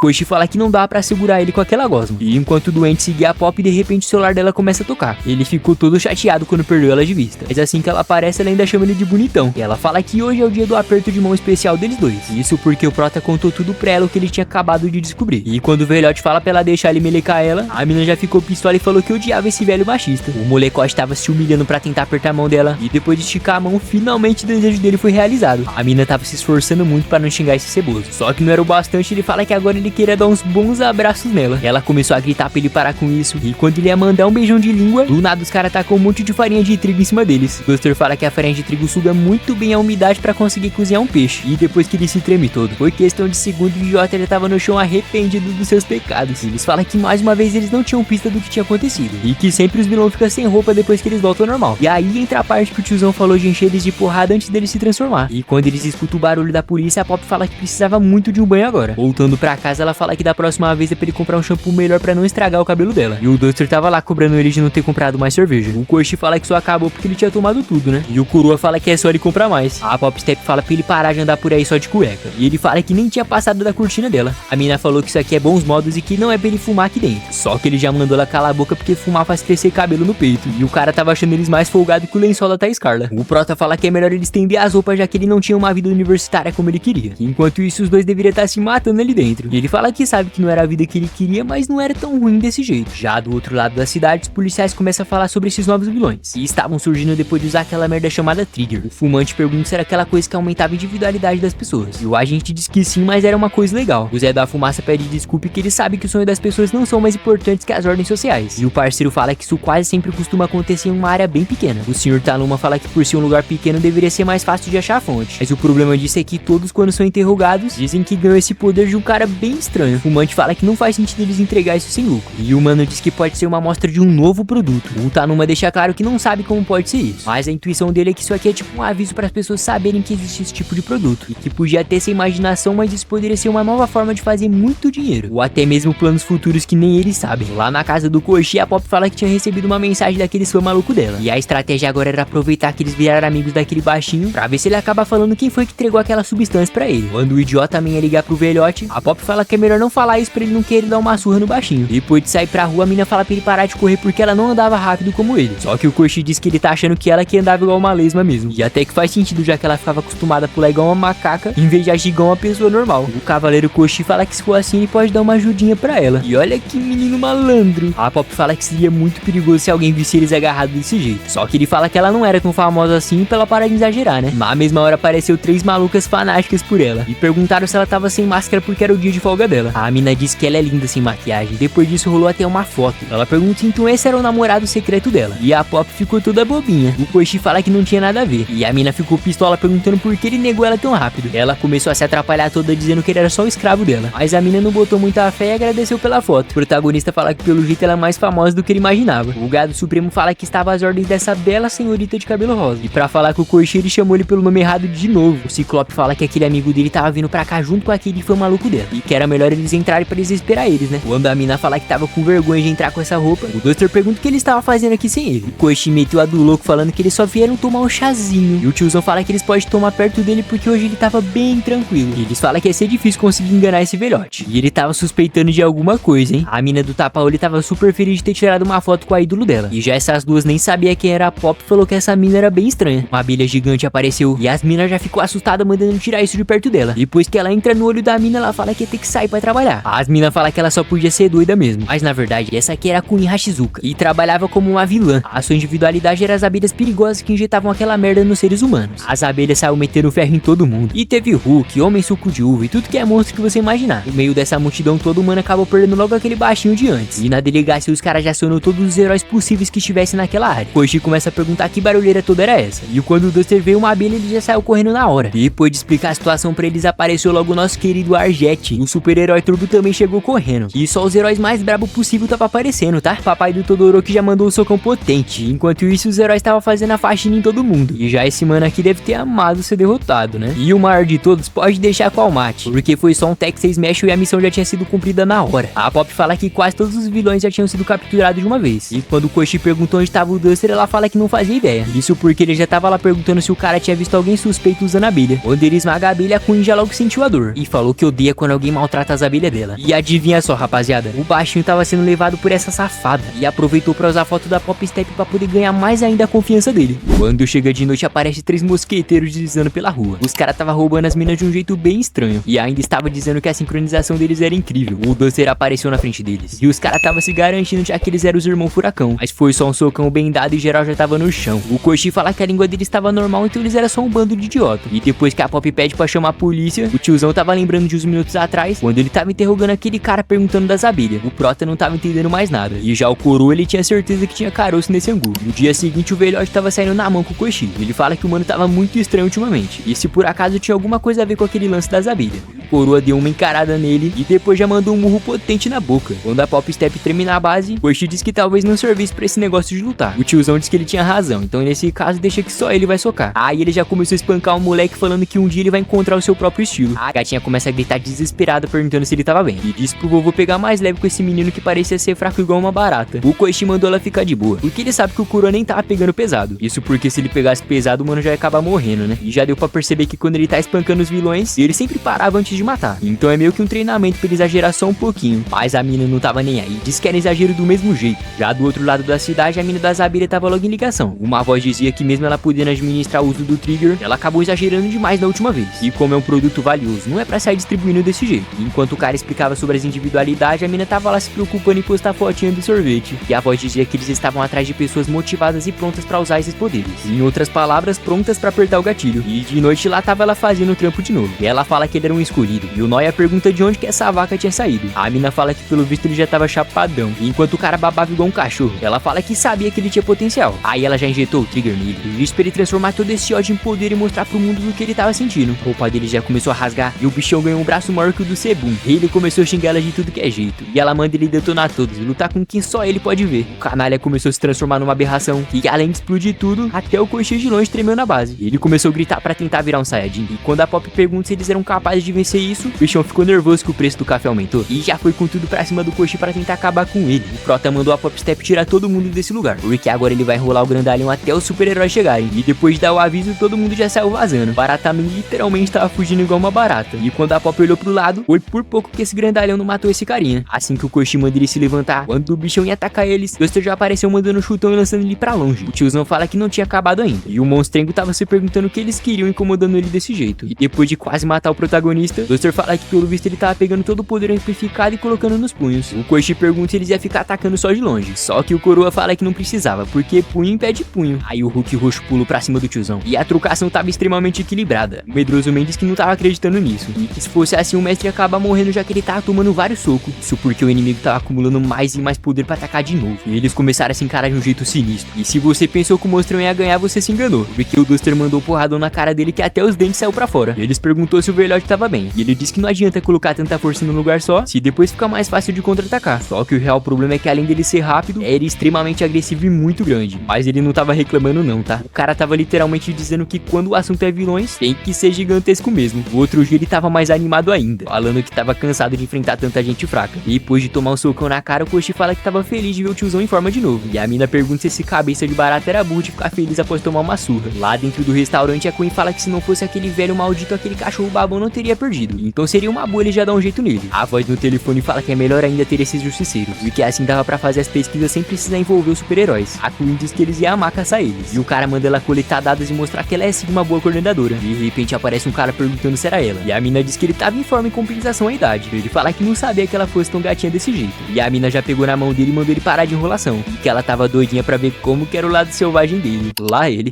Koichi fala que não dá pra segurar ele com aquela gosma. E enquanto o doente seguia a Pop, de repente o celular dela começa a tocar. Ele ficou todo chateado quando perdeu ela de vista. Mas assim que ela aparece, ela ainda chama ele de bonitão. E ela fala que hoje é o dia do aperto de mão especial deles dois. Isso porque o Prota contou tudo pra ela o que ele tinha acabado de descobrir. E quando o velhote fala pra ela deixar ele melecar ela, a mina já ficou pistola e falou que odiava esse velho machista. O molecote tava se humilhando pra tentar apertar a mão dela. E depois de esticar a mão, finalmente o desejo dele foi realizado. A mina tava se esforçando muito pra não xingar esse ceboso. Só que não era o bastante, ele fala que agora ele queria dar uns bons abraços nela. Ela começou a gritar pra ele parar com isso. E quando ele ia mandar um beijão de língua, do nada os caras tacam um monte de farinha de trigo em cima deles. O Duster fala que a farinha de trigo suga muito bem a umidade pra conseguir cozinhar um peixe. E depois que ele se treme todo, foi questão de segundo e o Jota já tava no chão arrependido dos seus pecados. Eles falam que mais uma vez eles não tinham pista do que tinha acontecido. E que sempre os vilões ficam sem roupa depois que eles voltam ao normal. E aí entra a parte que o tiozão falou de encher eles de porrada antes deles se transformar. E quando eles escutam o barulho da polícia, a Pop fala que precisava muito de um banho agora. Voltando pra casa, ela fala que da próxima vez é pra ele comprar um shampoo melhor pra não estragar o cabelo dela. E o Duster tava lá cobrando ele de não ter comprado mais cerveja. O Koichi fala que só acabou porque ele tinha tomado tudo, né? E o Coroa fala que é só ele comprar mais. A Pop Step fala pra ele parar de andar por aí só de cueca. E ele fala que nem tinha passado da cortina dela. A mina falou que isso aqui é bons modos e que não é pra ele fumar aqui dentro. Só que ele já mandou ela calar a boca porque fumar faz crescer cabelo no peito. E o cara tava achando eles mais folgados que o lençol da Thaís Carla. O Prota fala que é melhor ele estender as roupas já que ele não tinha uma vida universitária como ele queria. Enquanto isso, os dois deveriam estar se matando ali dentro. E ele fala que sabe que não era a vida que ele queria, mas não era tão ruim desse jeito. Já do outro lado da cidade, os policiais começam a falar sobre esses novos vilões, e estavam surgindo depois de usar aquela merda chamada Trigger. O fumante pergunta se era aquela coisa que aumentava a individualidade das pessoas, e o agente diz que sim, mas era uma coisa legal. O Zé da Fumaça pede desculpa que ele sabe que o sonho das pessoas não são mais importantes que as ordens sociais, e o parceiro fala que isso quase sempre costuma acontecer em uma área bem pequena. O Sr. Taluma fala que por ser um lugar pequeno deveria ser mais fácil de achar a fonte, mas o problema disso é que todos, quando são interrogados, dizem que ganham esse poder de um cara bem estranho. O fumante fala que não faz sentido eles entregar isso sem lucro, e o mano diz que pode ser uma amostra de um novo produto. O Taluma deixa claro que não sabe como pode ser isso, mas a intuição dele é que isso aqui é tipo um aviso para as pessoas saberem que existe esse tipo de produto, e que podia ter essa imaginação, mas isso poderia ser uma nova forma de fazer muito dinheiro, ou até mesmo planos futuros que nem eles sabem. Lá na casa do Koshi, a Pop fala que tinha recebido uma mensagem daqueles fãs malucos dela, e a estratégia agora era aproveitar que eles viraram amigos daquele baixinho, pra ver se ele acaba falando quem foi que entregou aquela substância pra ele. Quando o idiota também ia ligar pro velhote, a Pop fala que é melhor não falar isso pra ele não querer dar uma surra no baixinho. Depois de sair pra rua, a mina fala pra ele parar de correr porque ela não andava rápido como ele. Só que o Koshi diz que ele tá achando que ela que andava igual uma lesma mesmo, e até que faz sentido, já que ela ficava acostumada a pular igual uma macaca em vez de agir igual uma pessoa normal. O cavaleiro Koshi fala que se for assim ele pode dar uma ajudinha pra ela, e olha que menino malandro. A Pop fala que seria muito perigoso se alguém visse eles agarrados desse jeito, só que ele fala que ela não era tão famosa assim pra ela parar de exagerar, né? Mas à mesma hora apareceu 3 malucas fanáticas por ela, e perguntaram se ela tava sem máscara porque era o dia de folga dela. A mina disse que ela é linda sem maquiagem. Depois disso rolou até uma foto. Ela pergunta se então esse era o namorado secreto dela, e a Pop ficou toda bobinha. O Koshi fala que não tinha nada a ver, e a mina ficou pistola perguntando por que ele negou ela tão rápido. Ela começou a se atrapalhar toda dizendo que ele era só o escravo dela, mas a mina não botou muita fé e agradeceu pela foto. O protagonista fala que pelo jeito ela é mais famosa do que ele imaginava. O Gado Supremo fala que estava às ordens dessa bela senhorita de cabelo rosa, e pra falar com o Koshi ele chamou ele pelo nome errado de novo. O Ciclope fala que aquele amigo dele tava vindo pra cá junto com aquele fã maluco dela, e que era melhor eles entrarem pra desesperar eles, né? Quando a mina fala que tava com vergonha de entrar com essa roupa, o Duster pergunta o que ele estava fazendo aqui sem ele. O Koshi meteu a do louco falando que eles só vieram tomar um chazinho, e o tiozão fala que eles podem tomar perto dele porque hoje ele tava bem tranquilo. E eles falam que ia ser difícil conseguir enganar esse velhote, e ele tava suspeitando de alguma coisa, hein? A mina do tapa-olho tava super feliz de ter tirado uma foto com a ídolo dela, e já essas duas nem sabia quem era a Pop, falou que essa mina era bem estranha. Uma abelha gigante apareceu, e as minas já ficou assustada mandando tirar isso de perto dela. Depois que ela entra no olho da mina, ela fala que ia ter que sair pra trabalhar. As minas falam que ela só podia ser doida mesmo, mas na verdade essa aqui era a Kuni Hashizuka, e trabalhava como uma vilã. A sua individualidade era as abelhas perigosas que injetavam aquela merda nos seres humanos. As abelhas saíram metendo ferro em todo mundo, e teve Hulk, Homem Suco de Uva e tudo que é monstro que você imaginar. No meio dessa multidão todo humano acabou perdendo logo aquele baixinho de antes, e na delegacia os caras já acionou todos os heróis possíveis que estivessem naquela área. Koshi começa a perguntar que barulheira toda era essa, e quando o Duster veio uma abelha ele já saiu correndo na hora. Depois de explicar a situação pra eles, apareceu logo o nosso querido Arjet. O super-herói Turbo também chegou correndo, e só os heróis mais brabos possível tava aparecendo, tá? Papai do Todoroki já mandou um socão potente, enquanto isso os heróis estavam fazendo a faxina em todo mundo, e já esse mano aqui deve ter amado ser derrotado, né? E o maior de todos pode deixar com o Almaty, porque foi só um Texas Smash e a missão já tinha sido cumprida na hora. A Pop fala que quase todos os vilões já tinham sido capturados de uma vez, e quando o Koshi perguntou onde estava o Duster, ela fala que não fazia ideia. Isso porque ele já tava lá perguntando se o cara tinha visto alguém suspeito usando a abelha. Quando ele esmaga a abelha, a Queen já logo sentiu a dor, e falou que odeia quando alguém maltrata as abelhas dela. E adivinha só, rapaziada, o baixinho tava sendo levado por essa safada, e aproveitou pra usar a foto da Pop Step pra poder ganhar mais ainda a confiança dele. Quando chega de noite, aparece 3 mosqueteiros deslizando pela rua. Os caras tava roubando as minas de um jeito bem estranho, e ainda estava dizendo que a sincronização deles era incrível. O Duster apareceu na frente deles, e os caras tava se garantindo já que eles eram os irmãos Furacão, mas foi só um socão bem dado e geral já tava no chão. O Koshi fala que a língua deles estava normal, então eles eram só um bando de idiota. E depois que a Pop pede pra chamar a polícia, o tiozão tava lembrando de uns minutos atrás, quando ele tava interrogando aquele cara perguntando das abelhas. O Prota não tava entendendo mais nada, e já o Coroa ele tinha certeza que tinha caroço nesse angu. No dia seguinte o velhote tava saindo na mão com o Koshi. Ele fala que o mano tava muito estranho ultimamente, e se por acaso tinha alguma coisa a ver com aquele lance das abelhas. O Coroa deu uma encarada nele e depois já mandou um murro potente na boca. Quando a Pop Step termina a base, o Koshi diz que talvez não servisse pra esse negócio de lutar. O tiozão diz que ele tinha razão, então nesse caso deixa que só ele vai socar. Aí ele já começou a espancar o moleque falando que um dia ele vai encontrar o seu próprio estilo. A gatinha começa a gritar desesperada perguntando se ele tava bem, e disse pro vovô pegar mais leve com esse menino que parecia ser fraco igual uma barata. O Koichi mandou ela ficar de boa, porque ele sabe que o Kuro nem tava pegando pesado. Isso porque se ele pegasse pesado, o mano já ia acabar morrendo, né? E já deu pra perceber que quando ele tá espancando os vilões, ele sempre parava antes de matar. Então é meio que um treinamento pra ele exagerar só um pouquinho. Mas a mina não tava nem aí, disse que era exagero do mesmo jeito. Já do outro lado da cidade, a mina das abelhas tava logo em ligação. Uma voz dizia que mesmo ela podendo administrar o uso do trigger, ela acabou exagerando demais da última vez. E como é um produto valioso, não é pra sair distribuindo desse jeito. Enquanto o cara explicava sobre as individualidades, a mina tava lá se preocupando em postar fotinha do sorvete. E a voz dizia que eles estavam atrás de pessoas motivadas e prontas pra usar esses poderes. Em outras palavras, prontas pra apertar o gatilho. E de noite lá tava ela fazendo o trampo de novo. E ela fala que ele era um escolhido. E o Noia pergunta de onde que essa vaca tinha saído. A mina fala que pelo visto ele já tava chapadão. E enquanto o cara babava igual um cachorro, ela fala que sabia que ele tinha potencial. Aí ela já injetou o trigger nele. E disse pra ele transformar todo esse ódio em poder e mostrar pro mundo do que ele tava sentindo. A roupa dele já começou a rasgar. E o bichão ganhou um braço maior que o do Sebum. E ele começou a xingar ela de tudo que é jeito. E ela manda ele detonar todos e lutar com quem só ele pode ver. O canalha começou a se transformar numa aberração. E além de explodir tudo, até o coxinha de longe tremeu na base. E ele começou a gritar pra tentar virar um Saiyajin. E quando a Pop pergunta se eles eram capazes de vencer isso, o bichão ficou nervoso que o preço do café aumentou. E já foi com tudo pra cima do coxinha pra tentar acabar com ele. O Prota mandou a Pop Step tirar todo mundo desse lugar. Porque agora ele vai enrolar o grandalhão até os super-heróis chegarem. E depois de dar o aviso, todo mundo já saiu vazando. Barataman literalmente tava fugindo igual uma barata. E quando a Pop olhou pro lado, foi por pouco que esse grandalhão não matou esse carinha. Assim que o coxinha manda ele se levantar, quando o bichão ia atacar eles, Duster já apareceu mandando um chutão e lançando ele pra longe. O tiozão fala que não tinha acabado ainda. E o monstrengo tava se perguntando o que eles queriam incomodando ele desse jeito. E depois de quase matar o protagonista, Duster fala que pelo visto ele tava pegando todo o poder amplificado e colocando nos punhos. O coxinha pergunta se eles iam ficar atacando só de longe. Só que o coroa fala que não precisava, porque punho impede punho. Aí o Hulk roxo pula pra cima do tiozão. E a trocação tava extremamente equilibrada. O medroso Mendes que não tava acreditando nisso. E que se fosse assim o mestre ia acabar morrendo já que ele tava tomando vários socos. Isso porque o inimigo tava acumulando mais e mais poder pra atacar de novo. E eles começaram a se encarar de um jeito sinistro. E se você pensou que o monstrão ia ganhar, você se enganou. Porque o Duster mandou porradão na cara dele que até os dentes saiu pra fora. E eles perguntou se o velhote tava bem. E ele disse que não adianta colocar tanta força num lugar só, se depois fica mais fácil de contra-atacar. Só que o real problema é que além dele ser rápido, era extremamente agressivo e muito grande. Mas ele não tava reclamando não, tá? O cara tava literalmente dizendo que quando o assunto é vilões, tem que ser gigantesco mesmo. O outro dia ele tava mais animado ainda, falando que tava cansado de enfrentar tanta gente fraca. E depois de tomar um socão na cara, o Koshi fala que tava feliz de ver o tiozão em forma de novo. E a mina pergunta se esse cabeça de barata era burro de ficar feliz após tomar uma surra. Lá dentro do restaurante, a Queen fala que se não fosse aquele velho maldito, aquele cachorro babão não teria perdido. Então seria uma boa ele já dar um jeito nele. A voz no telefone fala que é melhor ainda ter esses justiceiros, e que assim dava pra fazer as pesquisas sem precisar envolver os super-heróis. A Queen diz que eles iam amar caçar eles. E o cara manda ela coletar dados e mostrar que ela é sim uma boa coordenadora. E de repente aparece um cara perguntando se era ela. E a mina diz que ele tava em forma em compensação à idade. Ele fala que não sabia que ela fosse tão gatinha desse jeito. E a mina já pegou na mão dele e mandou ele parar de enrolação. E que ela tava doidinha pra ver como que era o lado selvagem dele. Lá ele.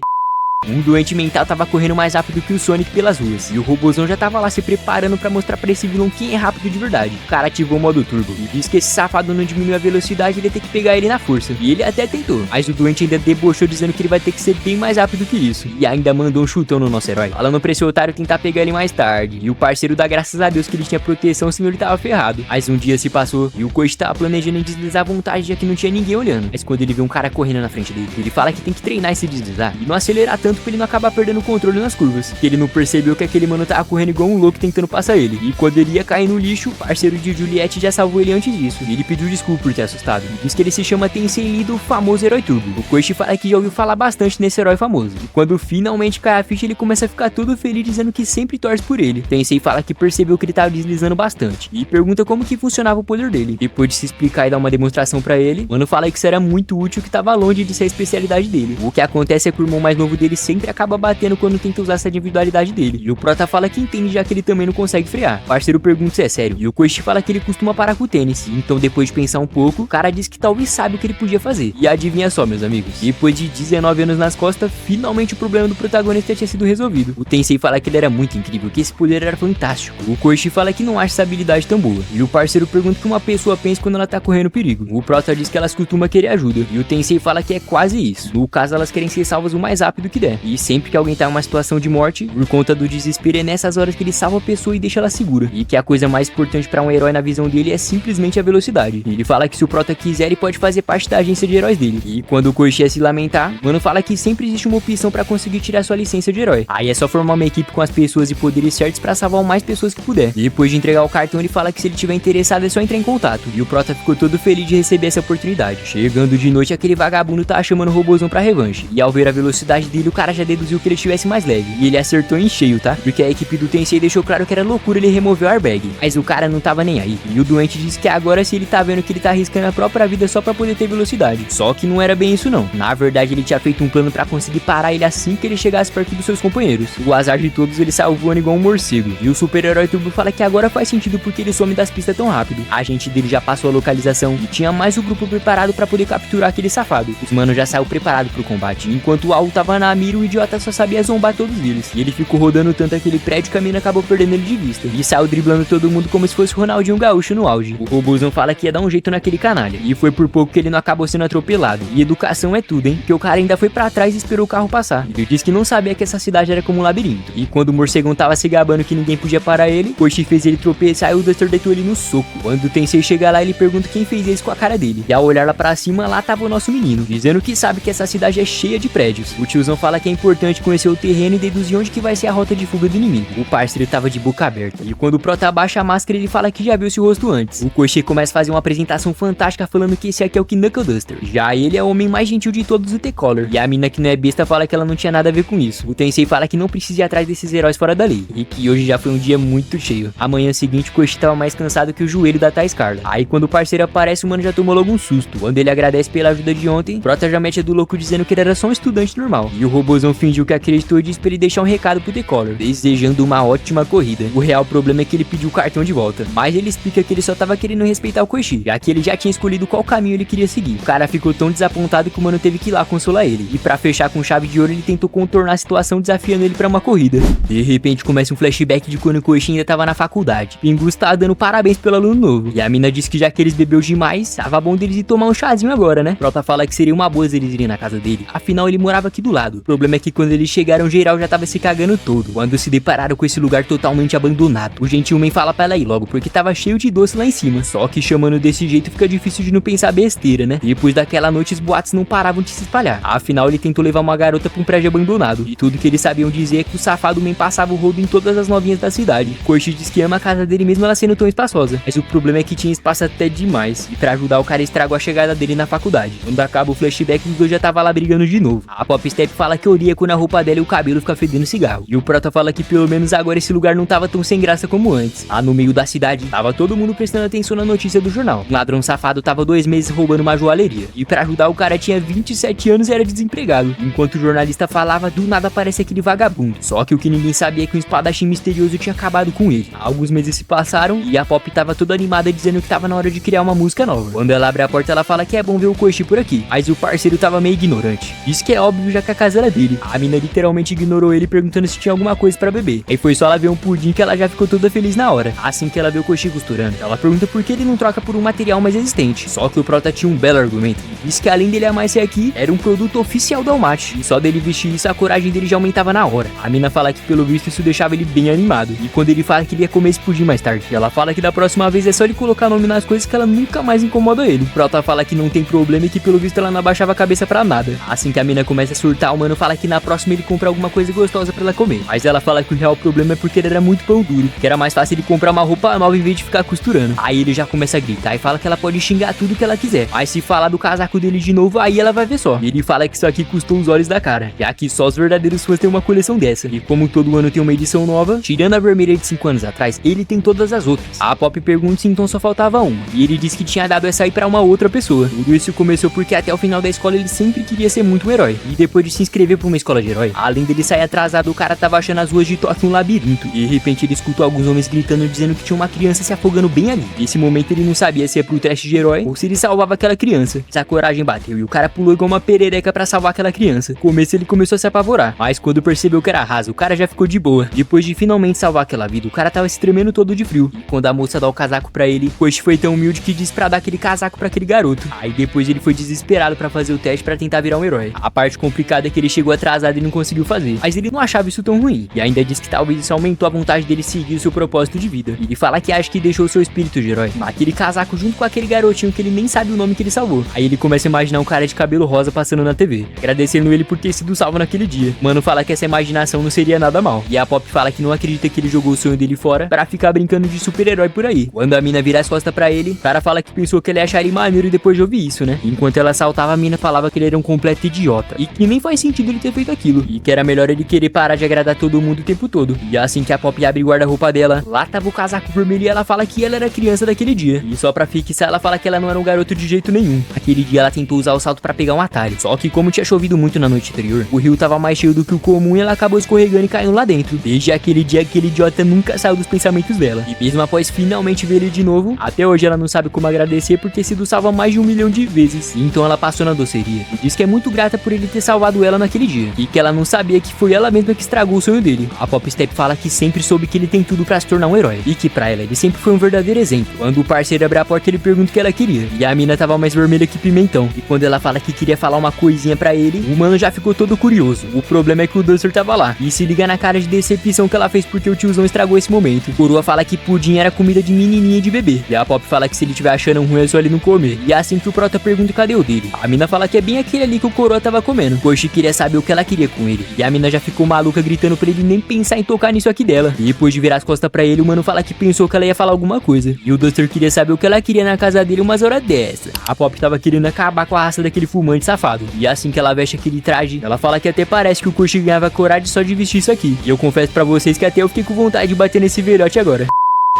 Um doente mental tava correndo mais rápido que o Sonic pelas ruas. E o robozão já tava lá se preparando pra mostrar pra esse vilão quem é rápido de verdade. O cara ativou o modo turbo e disse que esse safado não diminuiu a velocidade, ele ia ter que pegar ele na força. E ele até tentou, mas o doente ainda debochou dizendo que ele vai ter que ser bem mais rápido que isso. E ainda mandou um chutão no nosso herói, falando pra esse otário tentar pegar ele mais tarde. E o parceiro dá graças a Deus que ele tinha proteção, senão ele tava ferrado. Mas um dia se passou e o Koichi tava planejando em deslizar à vontade, já que não tinha ninguém olhando. Mas quando ele vê um cara correndo na frente dele, ele fala que tem que treinar esse deslizar e não acelerar tanto pra ele não acabar perdendo o controle nas curvas. Que ele não percebeu que aquele mano tava correndo igual um louco tentando passar ele. E quando ele ia cair no lixo, o parceiro de Juliette já salvou ele antes disso. E ele pediu desculpa por ter assustado. E diz que ele se chama Tensei Lee, do famoso herói turbo. O Koichi fala que já ouviu falar bastante nesse herói famoso. E quando finalmente cai a ficha, ele começa a ficar todo feliz dizendo que sempre torce por ele. Tensei fala que percebeu que ele tava deslizando bastante. E pergunta como que funcionava o poder dele. Depois de se explicar e dar uma demonstração pra ele, o mano fala que isso era muito útil, que tava longe de ser a especialidade dele. O que acontece é que o irmão mais novo dele sempre acaba batendo quando tenta usar essa individualidade dele. E o Prota fala que entende, já que ele também não consegue frear. O parceiro pergunta se é sério. E o Koichi fala que ele costuma parar com o tênis. Então depois de pensar um pouco, o cara diz que talvez sabe o que ele podia fazer. E adivinha só, meus amigos, depois de 19 anos nas costas, finalmente o problema do protagonista tinha sido resolvido. O Tensei fala que ele era muito incrível, que esse poder era fantástico. O Koichi fala que não acha essa habilidade tão boa. E o parceiro pergunta o que uma pessoa pensa quando ela tá correndo perigo. O Prota diz que elas costumam querer ajuda. E o Tensei fala que é quase isso. No caso, elas querem ser salvas o mais rápido que der. E sempre que alguém tá em uma situação de morte, por conta do desespero, é nessas horas que ele salva a pessoa e deixa ela segura. E que a coisa mais importante pra um herói na visão dele é simplesmente a velocidade. E ele fala que se o Prota quiser, ele pode fazer parte da agência de heróis dele. E quando o Koichi ia se lamentar, o mano fala que sempre existe uma opção pra conseguir tirar sua licença de herói. Aí é só formar uma equipe com as pessoas e poderes certos pra salvar o mais pessoas que puder. E depois de entregar o cartão, ele fala que se ele tiver interessado é só entrar em contato. E o Prota ficou todo feliz de receber essa oportunidade. Chegando de noite, aquele vagabundo tava chamando o robozão pra revanche. E ao ver a velocidade dele, o cara já deduziu que ele estivesse mais leve. E ele acertou em cheio, tá? Porque a equipe do Tensei deixou claro que era loucura ele remover o airbag. Mas o cara não tava nem aí. E o doente disse que agora se ele tá vendo que ele tá arriscando a própria vida só pra poder ter velocidade. Só que não era bem isso não. Na verdade ele tinha feito um plano pra conseguir parar ele assim que ele chegasse perto dos seus companheiros. O azar de todos, ele saiu voando igual um morcego. E o super-herói Turbo fala que agora faz sentido porque ele some das pistas tão rápido. A gente dele já passou a localização e tinha mais o grupo preparado pra poder capturar aquele safado. Os manos já saiu preparado pro combate. Enquanto o Al tava na mira, o idiota só sabia zombar todos eles. E ele ficou rodando tanto aquele prédio que a mina acabou perdendo ele de vista. E saiu driblando todo mundo como se fosse o Ronaldinho Gaúcho no auge. O robôzão fala que ia dar um jeito naquele canalha. E foi por pouco que ele não acabou sendo atropelado. E educação é tudo, hein? Que o cara ainda foi pra trás e esperou o carro passar. Ele disse que não sabia que essa cidade era como um labirinto. E quando o morcegão tava se gabando que ninguém podia parar ele, Koichi fez ele tropeçar e o Duster deitou ele no soco. Quando o Tensei chega lá, ele pergunta quem fez isso com a cara dele. E ao olhar lá pra cima, lá tava o nosso menino, dizendo que sabe que essa cidade é cheia de prédios. O tiozão fala que é importante conhecer o terreno e deduzir onde que vai ser a rota de fuga do inimigo. O parceiro tava de boca aberta. E quando o Prota abaixa a máscara, ele fala que já viu seu rosto antes. O Koichi começa a fazer uma apresentação fantástica falando que esse aqui é o Knuckle Duster. Já ele é o homem mais gentil de todos, o T-Collar. E a mina que não é besta fala que ela não tinha nada a ver com isso. O Tensei fala que não precisa ir atrás desses heróis fora da lei. E que hoje já foi um dia muito cheio. Amanhã seguinte, o Koichi tava mais cansado que o joelho da Thais Carla. Aí quando o parceiro aparece, o mano já tomou logo um susto. Quando ele agradece pela ajuda de ontem, Prota já mete a do louco dizendo que ele era só um estudante normal. E o robôzão fingiu que acreditou e disse pra ele deixar um recado pro T-Collar, desejando uma ótima corrida. O real problema é que ele pediu o cartão de volta. Mas ele explica que ele só tava querendo respeitar o Koichi, já que ele já tinha escolhido qual caminho ele queria seguir. O cara ficou tão desapontado que o mano teve que ir lá consolar ele. E pra fechar com chave de ouro, ele tentou contornar a situação desafiando ele pra uma corrida. De repente começa um flashback de quando o Koichi ainda tava na faculdade. Pingus tá dando parabéns pelo aluno novo. E a mina disse que já que eles bebeu demais, tava bom deles ir tomar um chazinho agora, né? Prota fala que seria uma boa eles irem na casa dele. Afinal, ele morava aqui do lado. O problema é que quando eles chegaram, geral já tava se cagando todo. Quando se depararam com esse lugar totalmente abandonado, o Gentilman fala pra ela ir logo, porque tava cheio de doce lá em cima. Só que chamando desse jeito fica difícil de não pensar besteira, né? Depois daquela noite, os boatos não paravam de se espalhar. Afinal, ele tentou levar uma garota pra um prédio abandonado. E tudo que eles sabiam dizer é que o safado man passava o rodo em todas as novinhas da cidade. Koichi diz que ama a casa dele mesmo ela sendo tão espaçosa. Mas o problema é que tinha espaço até demais. E pra ajudar, o cara estragou a chegada dele na faculdade. Quando acaba o flashback, os dois já tava lá brigando de novo. A Pop Step fala que odeia quando a roupa dela e o cabelo fica fedendo cigarro. E o Prota fala que pelo menos agora esse lugar não tava tão sem graça como antes. Lá no meio da cidade, tava todo mundo prestando atenção na notícia do jornal. Um ladrão safado tava 2 meses roubando uma joalheria. E pra ajudar, o cara tinha 27 anos e era desempregado. Enquanto o jornalista falava, do nada aparece aquele vagabundo. Só que o que ninguém sabia é que um espadachim misterioso tinha acabado com ele. Alguns meses se passaram e a Pop tava toda animada dizendo que tava na hora de criar uma música nova. Quando ela abre a porta, ela fala que é bom ver o Koichi por aqui. Mas o parceiro tava meio ignorante. Isso que é óbvio, já que a casa era dele. A mina literalmente ignorou ele perguntando se tinha alguma coisa pra beber. Aí foi só ela ver um pudim que ela já ficou toda feliz na hora. Assim que ela vê o Koichi costurando, ela pergunta por que ele não troca por um material mais resistente. Só que o Prota tinha um belo argumento. Disse que além dele amar esse aqui, era um produto oficial da Almaty. E só dele vestir isso, a coragem dele já aumentava na hora. A mina fala que pelo visto isso deixava ele bem animado. E quando ele fala que ele ia comer esse pudim mais tarde, ela fala que da próxima vez é só ele colocar nome nas coisas que ela nunca mais incomoda ele. Prota fala que não tem problema e que pelo visto ela não abaixava a cabeça pra nada. Assim que a mina começa a surtar, o mano fala que na próxima ele compra alguma coisa gostosa pra ela comer. Mas ela fala que o real problema é porque ele era muito pão duro, que era mais fácil ele comprar uma roupa nova em vez de ficar costurando. Aí ele já começa a gritar e fala que ela pode xingar tudo que ela quiser, mas se falar do casaco dele de novo, aí ela vai ver só. E ele fala que isso aqui custou os olhos da cara, já que só os verdadeiros fãs têm uma coleção dessa. E como todo ano tem uma edição nova, tirando a vermelha de 5 anos atrás, ele tem todas as outras. A Pop pergunta se então só faltava uma, e ele diz que tinha dado essa aí pra uma outra pessoa. Tudo isso começou porque até o final da escola ele sempre queria ser muito um herói. E depois de se inscrever pra uma escola de herói, além dele sair atrasado, o cara tava achando as ruas de Tóquio um labirinto. E de repente ele escutou alguns homens gritando dizendo que tinha uma criança se afogando bem ali. Nesse momento ele não sabia se ia pro teste de herói ou se ele salvava aquela criança. Essa coragem bateu e o cara pulou igual uma perereca pra salvar aquela criança. No começo ele começou a se apavorar, mas quando percebeu que era raso, o cara já ficou de boa. Depois de finalmente salvar aquela vida, o cara tava se tremendo todo de frio. E quando a moça dá o casaco pra ele, Koichi foi tão humilde que disse pra dar aquele casaco pra aquele garoto. Aí depois ele foi desesperado pra fazer o teste pra tentar virar um herói. A parte complicada é que ele chegou atrasado e não conseguiu fazer, mas ele não achava isso tão ruim. E ainda disse que talvez isso aumentou a vontade dele seguir o seu propósito de vida. E ele fala que acha que deixou seu espírito de herói naquele casaco junto com aquele garotinho que ele nem sabe o nome que ele salvou. Aí ele começa a imaginar um cara de cabelo rosa passando na TV, agradecendo ele por ter sido salvo naquele dia. Mano fala que essa imaginação não seria nada mal. E a Pop fala que não acredita que ele jogou o sonho dele fora pra ficar brincando de super-herói por aí. Quando a mina vira as costas pra ele, o cara fala que pensou que ele acharia maneiro depois de ouvir isso, né? Enquanto ela saltava, a mina falava que ele era um completo idiota e que nem faz sentido sentido ele ter feito aquilo, e que era melhor ele querer parar de agradar todo mundo o tempo todo. E assim que a Pop abre o guarda-roupa dela, lá tava o casaco vermelho e ela fala que ela era criança daquele dia. E só pra fixar, ela fala que ela não era um garoto de jeito nenhum. Aquele dia ela tentou usar o salto pra pegar um atalho, só que como tinha chovido muito na noite anterior, o rio tava mais cheio do que o comum e ela acabou escorregando e caindo lá dentro. Desde aquele dia, aquele idiota nunca saiu dos pensamentos dela. E mesmo após finalmente ver ele de novo, até hoje ela não sabe como agradecer por ter sido salva mais de 1 milhão de vezes. E então ela passou na doceria e diz que é muito grata por ele ter salvado ela naquele dia, e que ela não sabia que foi ela mesma que estragou o sonho dele. A Pop Step fala que sempre soube que ele tem tudo pra se tornar um herói, e que pra ela ele sempre foi um verdadeiro exemplo. Quando o parceiro abre a porta, ele pergunta o que ela queria, e a mina tava mais vermelha que pimentão. E quando ela fala que queria falar uma coisinha pra ele, o mano já ficou todo curioso. O problema é que o Duster tava lá, e se liga na cara de decepção que ela fez porque o tiozão estragou esse momento. Coroa fala que pudim era comida de menininha e de bebê, e a Pop fala que se ele tiver achando ruim é só ele não comer. E é assim que o Prota pergunta cadê o dele. A mina fala que é bem aquele ali que o Coroa tava comendo. Koichi queria saber o que ela queria com ele, e a mina já ficou maluca gritando pra ele nem pensar em tocar nisso aqui dela. E depois de virar as costas pra ele, o mano fala que pensou que ela ia falar alguma coisa, e o Duster queria saber o que ela queria na casa dele umas horas dessa. A Pop tava querendo acabar com a raça daquele fumante safado, e assim que ela veste aquele traje, ela fala que até parece que o Koichi ganhava coragem só de vestir isso aqui. E eu confesso pra vocês que até eu fiquei com vontade de bater nesse velhote agora.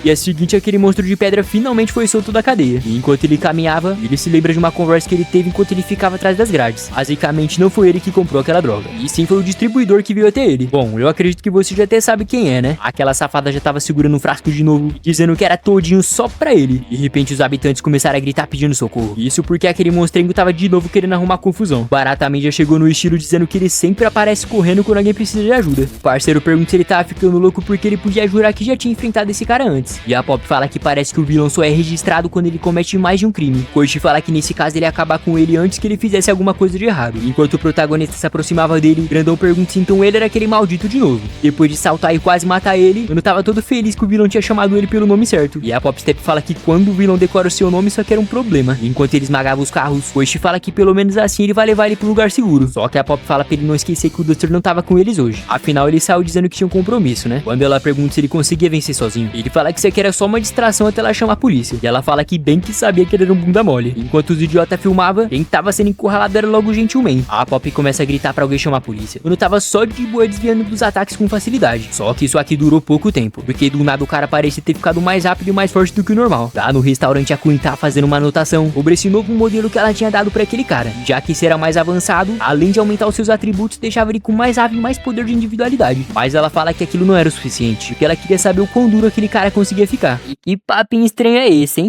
E a seguinte, aquele monstro de pedra finalmente foi solto da cadeia. E enquanto ele caminhava, ele se lembra de uma conversa que ele teve enquanto ele ficava atrás das grades. Basicamente, não foi ele que comprou aquela droga, e sim foi o distribuidor que veio até ele. Bom, eu acredito que você já até sabe quem é, né? Aquela safada já tava segurando um frasco de novo, dizendo que era todinho só pra ele. E de repente os habitantes começaram a gritar pedindo socorro. Isso porque aquele monstrengo tava de novo querendo arrumar confusão. Barata também já chegou no estilo dizendo que ele sempre aparece correndo quando alguém precisa de ajuda. O parceiro pergunta se ele tava ficando louco porque ele podia jurar que já tinha enfrentado esse cara antes. E a Pop fala que parece que o vilão só é registrado quando ele comete mais de um crime. Koichi fala que nesse caso ele ia acabar com ele antes que ele fizesse alguma coisa de errado. Enquanto o protagonista se aproximava dele, o grandão pergunta se então ele era aquele maldito de novo. Depois de saltar e quase matar ele, eu tava todo feliz que o vilão tinha chamado ele pelo nome certo. E a Pop Step fala que quando o vilão decora o seu nome, isso aqui era um problema. Enquanto ele esmagava os carros, Koichi fala que pelo menos assim ele vai levar ele pro lugar seguro. Só que a Pop fala pra ele não esquecer que o Duster não tava com eles hoje. Afinal, ele saiu dizendo que tinha um compromisso, né? Quando ela pergunta se ele conseguia vencer sozinho, ele fala que isso aqui era só uma distração até ela chamar a polícia. E ela fala que bem que sabia que ele era um bunda mole. Enquanto os idiotas filmavam, quem tava sendo encurralado era logo o Gentleman. A Pop começa a gritar pra alguém chamar a polícia. Eu tava só de boa desviando dos ataques com facilidade. Só que isso aqui durou pouco tempo, porque do nada o cara parecia ter ficado mais rápido e mais forte do que o normal. Lá no restaurante a Queen tá fazendo uma anotação sobre esse novo modelo que ela tinha dado pra aquele cara. Já que esse era mais avançado, além de aumentar os seus atributos, deixava ele com mais rápido e mais poder de individualidade. Mas ela fala que aquilo não era o suficiente, porque ela queria saber o quão duro aquele cara conseguia ficar. E que papinho estranho é esse, hein?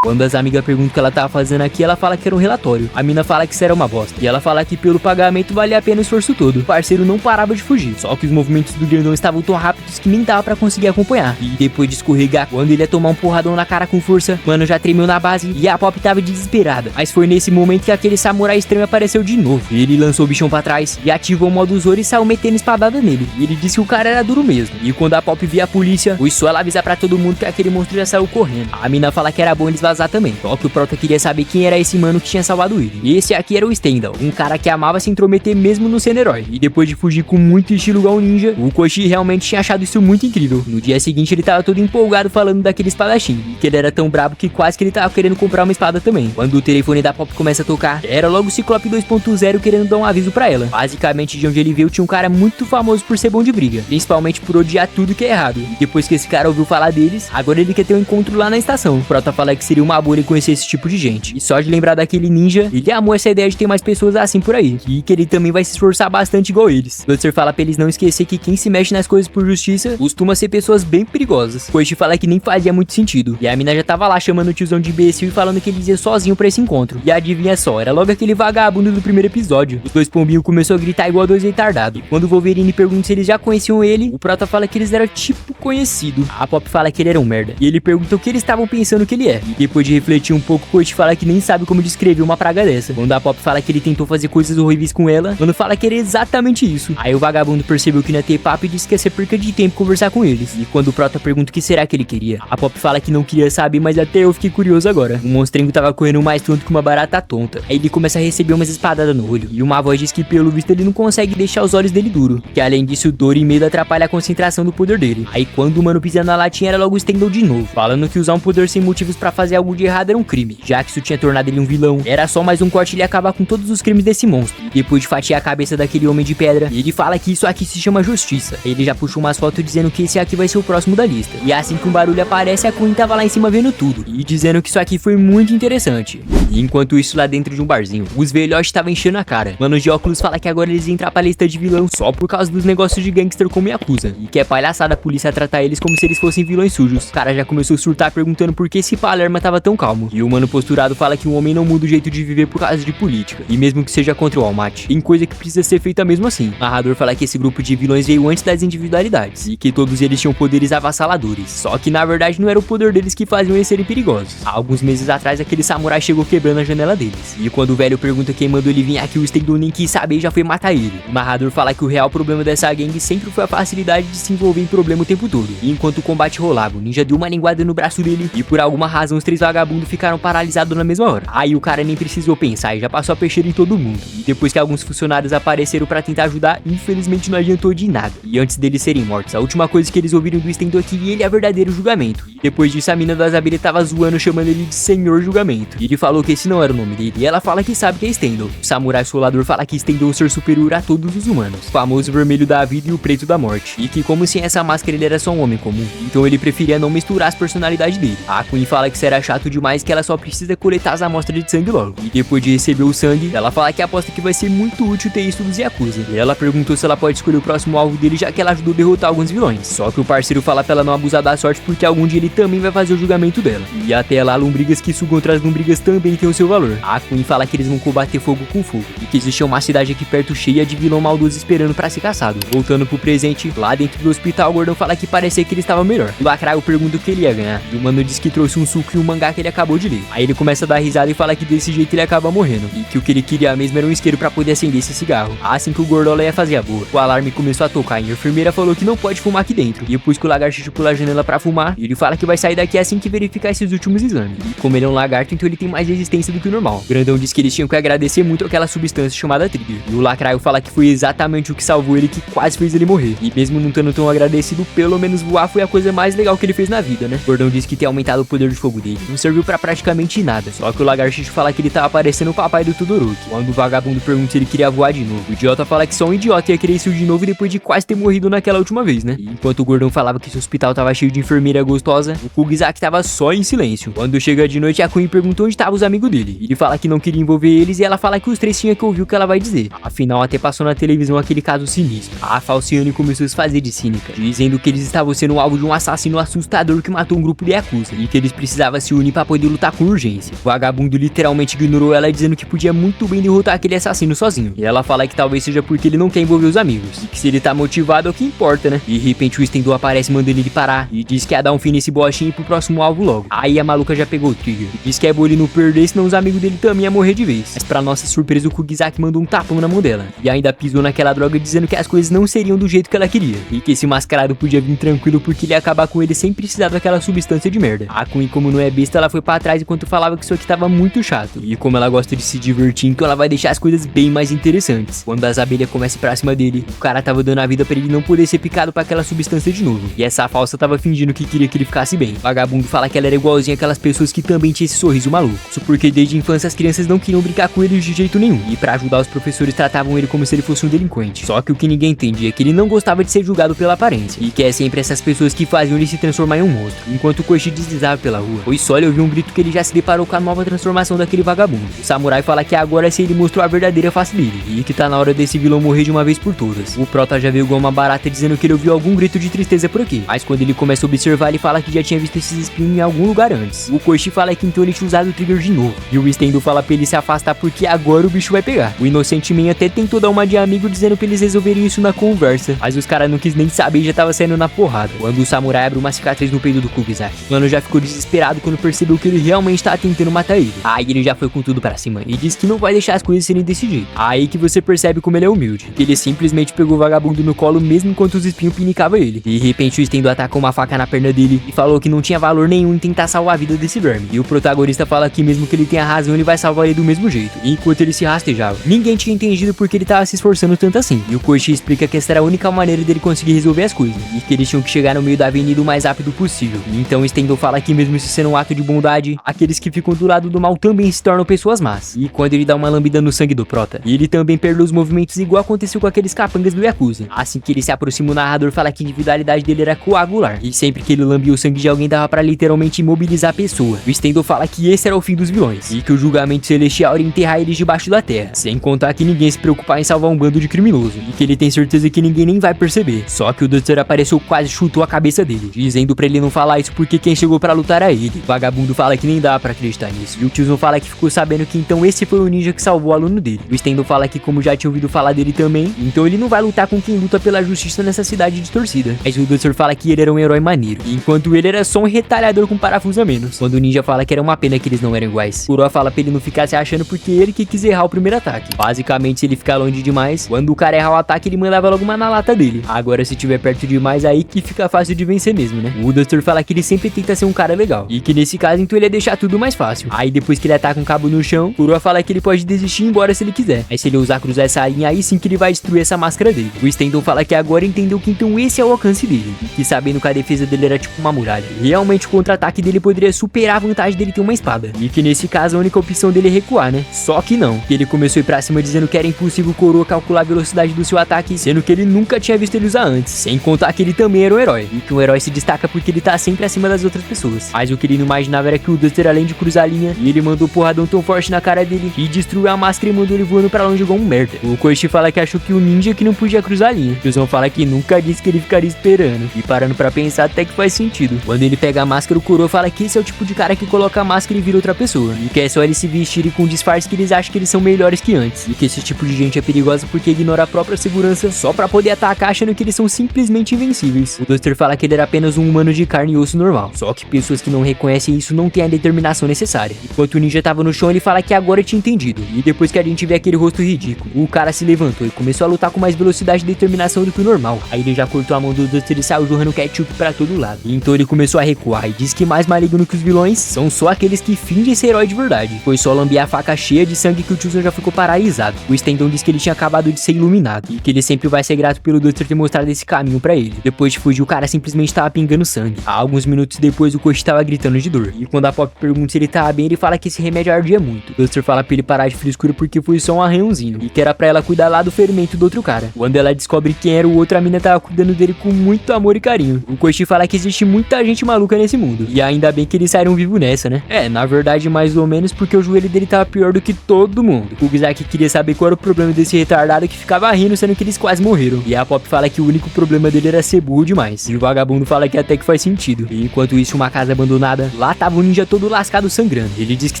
Quando as amigas perguntam o que ela tava fazendo aqui, ela fala que era um relatório. A mina fala que isso era uma bosta, e ela fala que pelo pagamento valia a pena o esforço todo. O parceiro não parava de fugir, só que os movimentos do grandão estavam tão rápidos que nem dava pra conseguir acompanhar. E depois de escorregar, quando ele ia tomar um porradão na cara com força, mano já tremeu na base e a Pop tava desesperada. Mas foi nesse momento que aquele samurai estranho apareceu de novo. Ele lançou o bichão pra trás e ativou o modo Zoro e saiu metendo espadada nele. E ele disse que o cara era duro mesmo. E quando a Pop via a polícia, foi só ela avisar pra todo mundo que aquele monstro já saiu correndo. A mina fala que era bom eles vazar também. Só que o Prota queria saber quem era esse mano que tinha salvado ele. E esse aqui era o Stendhal, um cara que amava se intrometer mesmo no sendo herói. E depois de fugir com muito estilo igual um ninja, o Koichi realmente tinha achado isso muito incrível. No dia seguinte ele tava todo empolgado falando daquele espadachim, e que ele era tão brabo que quase que ele tava querendo comprar uma espada também. Quando o telefone da Pop começa a tocar, era logo o Ciclope 2.0 querendo dar um aviso pra ela. Basicamente de onde ele veio tinha um cara muito famoso por ser bom de briga, principalmente por odiar tudo que é errado. E depois que esse cara ouviu falar deles, agora ele quer ter um encontro lá na estação. O Prota fala que seria uma boa ele conhecer esse tipo de gente. E só de lembrar daquele ninja, ele amou essa ideia de ter mais pessoas assim por aí, e que ele também vai se esforçar bastante igual eles. Duster fala pra eles não esquecer que quem se mexe nas coisas por justiça costuma ser pessoas bem perigosas. Koichi fala que nem fazia muito sentido, e a mina já tava lá chamando o tiozão de imbecil e falando que ele ia sozinho pra esse encontro. E adivinha só, era logo aquele vagabundo do primeiro episódio. Os dois pombinhos começou a gritar igual dois retardados. E quando o Wolverine pergunta se eles já conheciam ele, o Prota fala que eles eram tipo conhecido. A Pop fala que ele era um merda, e ele pergunta o que eles estavam pensando que ele é. E depois de refletir um pouco, Koichi fala que nem sabe como descrever uma praga dessa. Quando a Pop fala que ele tentou fazer coisas horríveis com ela, Mano fala que era exatamente isso. Aí o vagabundo percebeu que não ia ter papo e disse que ia ser perca de tempo conversar com eles. E quando o Prota pergunta o que será que ele queria, a Pop fala que não queria saber, mas até eu fiquei curioso agora. O monstrengo tava correndo mais tonto que uma barata tonta. Aí ele começa a receber umas espadadas no olho, e uma voz diz que pelo visto ele não consegue deixar os olhos dele duro, que além disso dor e medo atrapalha a concentração do poder dele. Aí quando o mano pisa na latinha era logo o Stendhal de novo, falando que usar um poder sem motivos pra fazer algo de errado era um crime, já que isso tinha tornado ele um vilão. Era só mais um corte ele acabar com todos os crimes desse monstro. E depois de fatiar a cabeça daquele homem de pedra, ele fala que isso aqui se chama justiça. Ele já puxou umas fotos dizendo que esse aqui vai ser o próximo da lista. E assim que um barulho aparece, a Queen tava lá em cima vendo tudo e dizendo que isso aqui foi muito interessante. E enquanto isso, lá dentro de um barzinho, os velhotes estavam enchendo a cara. Manos de óculos fala que agora eles iam entrar pra lista de vilão só por causa dos negócios de gangster como Yakuza. E que é palhaçada a polícia tratar eles como se eles fossem vilões sujos. O cara já começou a surtar perguntando por que esse Palerma tava tão calmo. E o mano posturado fala que um homem não muda o jeito de viver por causa de política. E mesmo que seja contra o All Might, tem coisa que precisa ser feita mesmo assim. O narrador fala que esse grupo de vilões veio antes das individualidades. E que todos eles tinham poderes avassaladores. Só que na verdade não era o poder deles que faziam eles serem perigosos. Há alguns meses atrás, aquele samurai chegou quebrando a janela deles. E quando o velho pergunta quem mandou ele vir aqui, o Stendo nem quis saber e já foi matar ele. O narrador fala que o real problema dessa gangue sempre foi a facilidade de se envolver em problema o tempo todo. E enquanto o combate rolava, o ninja deu uma linguada no braço dele e por alguma razão os três vagabundos ficaram paralisados na mesma hora. Aí o cara nem precisou pensar e já passou a peixeira em todo mundo. E depois que alguns funcionários apareceram pra tentar ajudar, infelizmente não adiantou de nada. E antes deles serem mortos, a última coisa que eles ouviram do Stendo é que ele é verdadeiro julgamento. E depois disso a mina das abelhas tava zoando, chamando ele de Senhor Julgamento. E ele falou que esse não era o nome dele e ela fala que sabe que é Stendo. O samurai solador fala que Stendo é um ser superior a todos os humanos, o famoso vermelho da vida e o preto da morte. E que como sem essa máscara ele era só um homem comum, então ele preferia não misturar as personalidades dele. A Queen fala que isso era chato demais, que ela só precisa coletar as amostras de sangue logo. E depois de receber o sangue, ela fala que aposta que vai ser muito útil ter isso dos Yakuza. E ela perguntou se ela pode escolher o próximo alvo dele, já que ela ajudou a derrotar alguns vilões. Só que o parceiro fala pra ela não abusar da sorte, porque algum dia ele também vai fazer o julgamento dela. E até lá, lombrigas que sugam outras lombrigas também tem o seu valor. A Queen fala que eles vão combater fogo com fogo, e que existe uma cidade aqui perto cheia de vilão maldoso esperando pra ser caçado. Voltando pro presente, lá dentro do hospital, o Gordão fala que parecia que ele estava melhor. O Lacraio pergunta o que ele ia ganhar, e o mano diz que trouxe um suco e um mangá que ele acabou de ler. Aí ele começa a dar risada e fala que desse jeito ele acaba morrendo, e que o que ele queria mesmo era um isqueiro pra poder acender esse cigarro. Assim que o Gordola ia fazer a boa, o alarme começou a tocar e a enfermeira falou que não pode fumar aqui dentro. E depois que o lagartixo pula a janela pra fumar, ele fala que vai sair daqui assim que verificar esses últimos exames. E como ele é um lagarto, então ele tem mais resistência do que o normal. O Grandão diz que eles tinham que agradecer muito aquela substância chamada Trigger. E o Lacraio fala que foi exatamente o que salvou ele, que quase fez ele morrer. E mesmo não estando tão agradecido, pelo menos voar foi a coisa mais legal que ele fez na vida, né? O Gordão diz que ter aumentado o poder de fogo dele não serviu pra praticamente nada. Só que o lagartixo fala que ele tava parecendo o papai do Todoroki. Quando o vagabundo pergunta se ele queria voar de novo, o idiota fala que só um idiota ia querer isso de novo depois de quase ter morrido naquela última vez, né? E enquanto o Gordão falava que esse hospital tava cheio de enfermeira gostosa, o Kugizaki tava só em silêncio. Quando chega de noite, a Queen perguntou onde estavam os amigos dele. Ele fala que não queria envolver eles e ela fala que os três tinham que ouvir o que ela vai dizer. Afinal, até passou na televisão aquele caso sinistro. A Falciane começou a se fazer de cínica, dizendo que eles estavam sendo alvo de um assassino assustador que matou um grupo de Yakuza e que eles precisavam se unir pra poder lutar com urgência. O vagabundo literalmente ignorou ela, dizendo que podia muito bem derrotar aquele assassino sozinho. E ela fala que talvez seja porque ele não quer envolver os amigos, e que se ele tá motivado é o que importa, né? E de repente o Stendo aparece mandando ele parar e diz que ia dar um fim nesse bostinho e ir pro próximo alvo logo. Aí a maluca já pegou o Trigger e diz que é bom ele não perder, senão os amigos dele também iam morrer de vez. Mas pra nossa surpresa, o Kugizaki mandou um tapão na mão dela e ainda pisou naquela droga, dizendo que as coisas não seriam do jeito que ela queria e que esse mascarado podia vir tranquilo porque ele ia acabar com ele sem precisar daquela substância de merda. A Queen, como não é besta, ela foi pra trás enquanto falava que isso aqui tava muito chato. E como ela gosta de se divertir, então ela vai deixar as coisas bem mais interessantes. Quando as abelhas começam pra cima dele, o cara tava dando a vida pra ele não poder ser picado pra aquela substância de novo. E essa falsa tava fingindo que queria que ele ficasse bem. O vagabundo fala que ela era igualzinha aquelas pessoas que também tinham esse sorriso maluco. Isso porque desde a infância as crianças não queriam brincar com ele de jeito nenhum. E pra ajudar, os professores tratavam ele como se ele fosse um delinquente. Só que o que ninguém entende é que ele não gostava de ser julgado pela aparência. E que é sempre essas pessoas que faziam ele se transformar em um monstro. Enquanto o Koichi deslizava pela rua, foi só ele ouvir um grito que ele já se deparou com a nova transformação daquele vagabundo. O samurai fala que agora sim ele mostrou a verdadeira face dele. E que tá na hora desse vilão morrer de uma vez por todas. O Prota já veio igual uma barata dizendo que ele ouviu algum grito de tristeza por aqui. Mas quando ele começa a observar, ele fala que já tinha visto esses espinhos em algum lugar antes. O Koichi fala que então ele tinha usado o Trigger de novo. E o Stendo fala pra ele se afastar porque agora o bicho vai pegar. O Inocente Man até tentou dar uma de amigo dizendo pra eles resolverem isso na conversa. Mas os caras não quis nem saber e já tava saindo na porrada. Quando o samurai abre uma cicatriz no peito do Kugizaki, o mano já ficou desesperado quando percebeu que ele realmente tava tentando matar ele. Aí ele já foi com tudo pra cima e disse que não vai deixar as coisas serem desse jeito. Aí que você percebe como ele é humilde. Que ele simplesmente pegou o vagabundo no colo mesmo enquanto os espinhos pinicavam ele. De repente o Stendo atacou uma faca na perna dele e falou que não tinha valor nenhum em tentar salvar a vida desse verme. E o protagonista fala que mesmo que ele tenha razão, ele vai salvar ele do mesmo jeito. E enquanto ele se rastejava, ninguém tinha entendido porque ele tava se esforçando tanto assim. E o Koichi explica que essa era a única maneira dele conseguir resolver as coisas. E que eles tinham que chegar no meio da avenida o mais rápido possível. E então o Stendo fala que mesmo isso sendo um ato ato de bondade, aqueles que ficam do lado do mal também se tornam pessoas más. E quando ele dá uma lambida no sangue do prota, ele também perde os movimentos igual aconteceu com aqueles capangas do Yakuza. Assim que ele se aproxima, o narrador fala que a individualidade dele era coagular, e sempre que ele lambia o sangue de alguém dava pra literalmente imobilizar a pessoa. O Stendhal fala que esse era o fim dos vilões, e que o julgamento celestial iria enterrar eles debaixo da terra, sem contar que ninguém se preocupar em salvar um bando de criminoso, e que ele tem certeza que ninguém nem vai perceber. Só que o Duster apareceu, quase chutou a cabeça dele, dizendo pra ele não falar isso porque quem chegou pra lutar é ele. O vagabundo fala que nem dá pra acreditar nisso, e o tiozão fala que ficou sabendo que então esse foi o ninja que salvou o aluno dele. O Stendhal fala que como já tinha ouvido falar dele também, então ele não vai lutar com quem luta pela justiça nessa cidade distorcida. Mas o Duster fala que ele era um herói maneiro, enquanto ele era só um retalhador com parafuso a menos. Quando o ninja fala que era uma pena que eles não eram iguais, Kuroa fala pra ele não ficar se achando porque ele que quis errar o primeiro ataque. Basicamente, se ele ficar longe demais, quando o cara errar o ataque, ele mandava logo uma na lata dele. Agora, se tiver perto demais, aí que fica fácil de vencer mesmo, né? O Duster fala que ele sempre tenta ser um cara legal, e que nesse caso, então ele ia deixar tudo mais fácil. Aí depois que ele ataca um cabo no chão, Kuroa fala que ele pode desistir e ir embora se ele quiser. Aí se ele usar cruzar essa linha, aí sim que ele vai destruir essa máscara dele. O Stendhal fala que agora entendeu que então esse é o alcance dele, e que sabendo que a defesa dele era tipo uma muralha, realmente o contra-ataque dele poderia superar a vantagem dele ter uma espada, e que nesse caso a única opção dele é recuar, né? Só que não, que ele começou a ir pra cima dizendo que era impossível o Kuroa calcular a velocidade do seu ataque, sendo que ele nunca tinha visto ele usar antes, sem contar que ele também era um herói, e que um herói se destaca porque ele tá sempre acima das outras pessoas. Mas o que ele não imaginava era que o Duster, além de cruzar a linha, e ele mandou porradão tão forte na cara dele, e destruiu a máscara e mandou ele voando pra longe igual um merda. O Koichi fala que achou que o ninja que não podia cruzar a linha, o tiozão fala que nunca disse que ele ficaria esperando, e parando pra pensar até que faz sentido. Quando ele pega a máscara, o Kuroa fala que esse é o tipo de cara que coloca a máscara e vira outra pessoa, e que é só eles se vestirem com disfarce que eles acham que eles são melhores que antes, e que esse tipo de gente é perigosa porque ignora a própria segurança só pra poder atacar achando que eles são simplesmente invencíveis. O Duster fala que ele era apenas um humano de carne e osso normal, só que pessoas que não reconhecem isso não têm a determinação necessária. Enquanto o ninja tava no chão, ele fala que agora tinha entendido, e depois que a gente vê aquele rosto ridículo, o cara se levantou e começou a lutar com mais velocidade e determinação do que o normal. Aí ele já cortou a mão do Duster e saiu jorrando ketchup pra todo lado, e então ele começou a recuar e diz que mais maligno que os vilões são só aqueles que fingem ser herói de verdade. Foi só lamber a faca cheia de sangue que o tiozão já ficou paralisado. O Stendhal diz que ele tinha acabado de ser iluminado, e que ele sempre vai ser grato pelo Duster ter mostrado esse caminho pra ele. Depois de fugir, o cara simplesmente tava pingando sangue. Há alguns minutos depois, o Koichi tava gritando de dor, e quando a Pop pergunta se ele tava bem, ele fala que esse remédio ardia muito. O Duster fala pra ele parar de frescura porque foi só um arranhãozinho, e que era pra ela cuidar lá do ferimento do outro cara. Quando ela descobre quem era o outro, a mina tava cuidando dele com muito amor e carinho. O Koichi fala que existe muita gente maluca nesse mundo, e ainda bem que eles saíram vivos nessa, né? É, na verdade mais ou menos porque o joelho dele tava pior do que todo mundo. O Gizaki queria saber qual era o problema desse retardado que ficava rindo sendo que eles quase morreram, e a Pop fala que o único problema dele era ser burro demais, e o vagabundo fala que até que faz sentido. E enquanto isso, uma casa abandonada, lá tava o ninja todo lascado sangrando. Ele diz que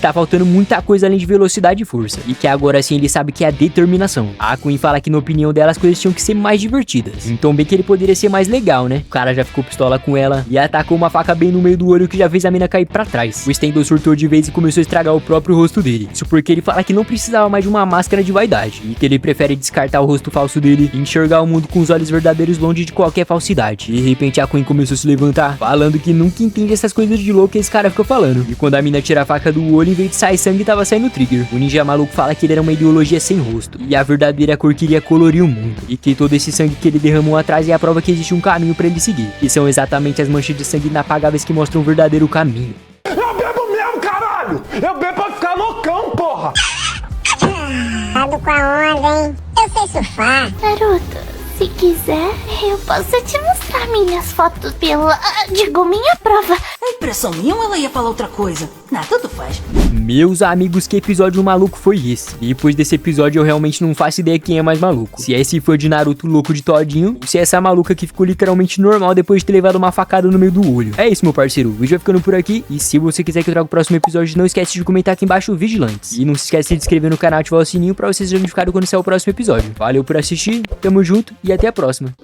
tá faltando muita coisa além de velocidade e força, e que agora sim ele sabe que é a determinação. A Queen fala que na opinião dela as coisas tinham que ser mais divertidas, então bem que ele poderia ser mais legal, né? O cara já ficou pistola com ela e atacou uma faca bem no meio do olho que já fez a mina cair pra trás. O Stendhal surtou de vez e começou a estragar o próprio rosto dele. Isso porque ele fala que não precisava mais de uma máscara de vaidade, e que ele prefere descartar o rosto falso dele e enxergar o mundo com os olhos verdadeiros longe de qualquer falsidade. E de repente a Queen começou a se levantar, falando que nunca entende essas coisas de louco que esse cara fica falando. E quando a mina tira a faca do olho, em vez de sair sangue, tava saindo trigger. O ninja maluco fala que ele era uma ideologia sem rosto, e a verdadeira cor que iria colorir o mundo, e que todo esse sangue que ele derramou atrás é a prova que existe um caminho pra ele seguir, que são exatamente as manchas de sangue inapagáveis que mostram o verdadeiro caminho. Eu bebo mesmo, caralho! Eu bebo pra ficar loucão, porra! Cuidado com a onda, hein? Eu sei surfar. Garota, se quiser, eu posso te mostrar minhas fotos pela... digo, minha prova. A impressão minha ou ela ia falar outra coisa? Não, tanto faz. Meus amigos, que episódio maluco foi esse? E depois desse episódio eu realmente não faço ideia quem é mais maluco. Se é esse fã de Naruto louco de todinho, ou se é essa maluca que ficou literalmente normal depois de ter levado uma facada no meio do olho. É isso, meu parceiro. O vídeo vai ficando por aqui. E se você quiser que eu traga o próximo episódio, não esquece de comentar aqui embaixo Vigilantes. E não se esquece de se inscrever no canal e ativar o sininho pra você ser notificado quando sair o próximo episódio. Valeu por assistir, tamo junto e até a próxima.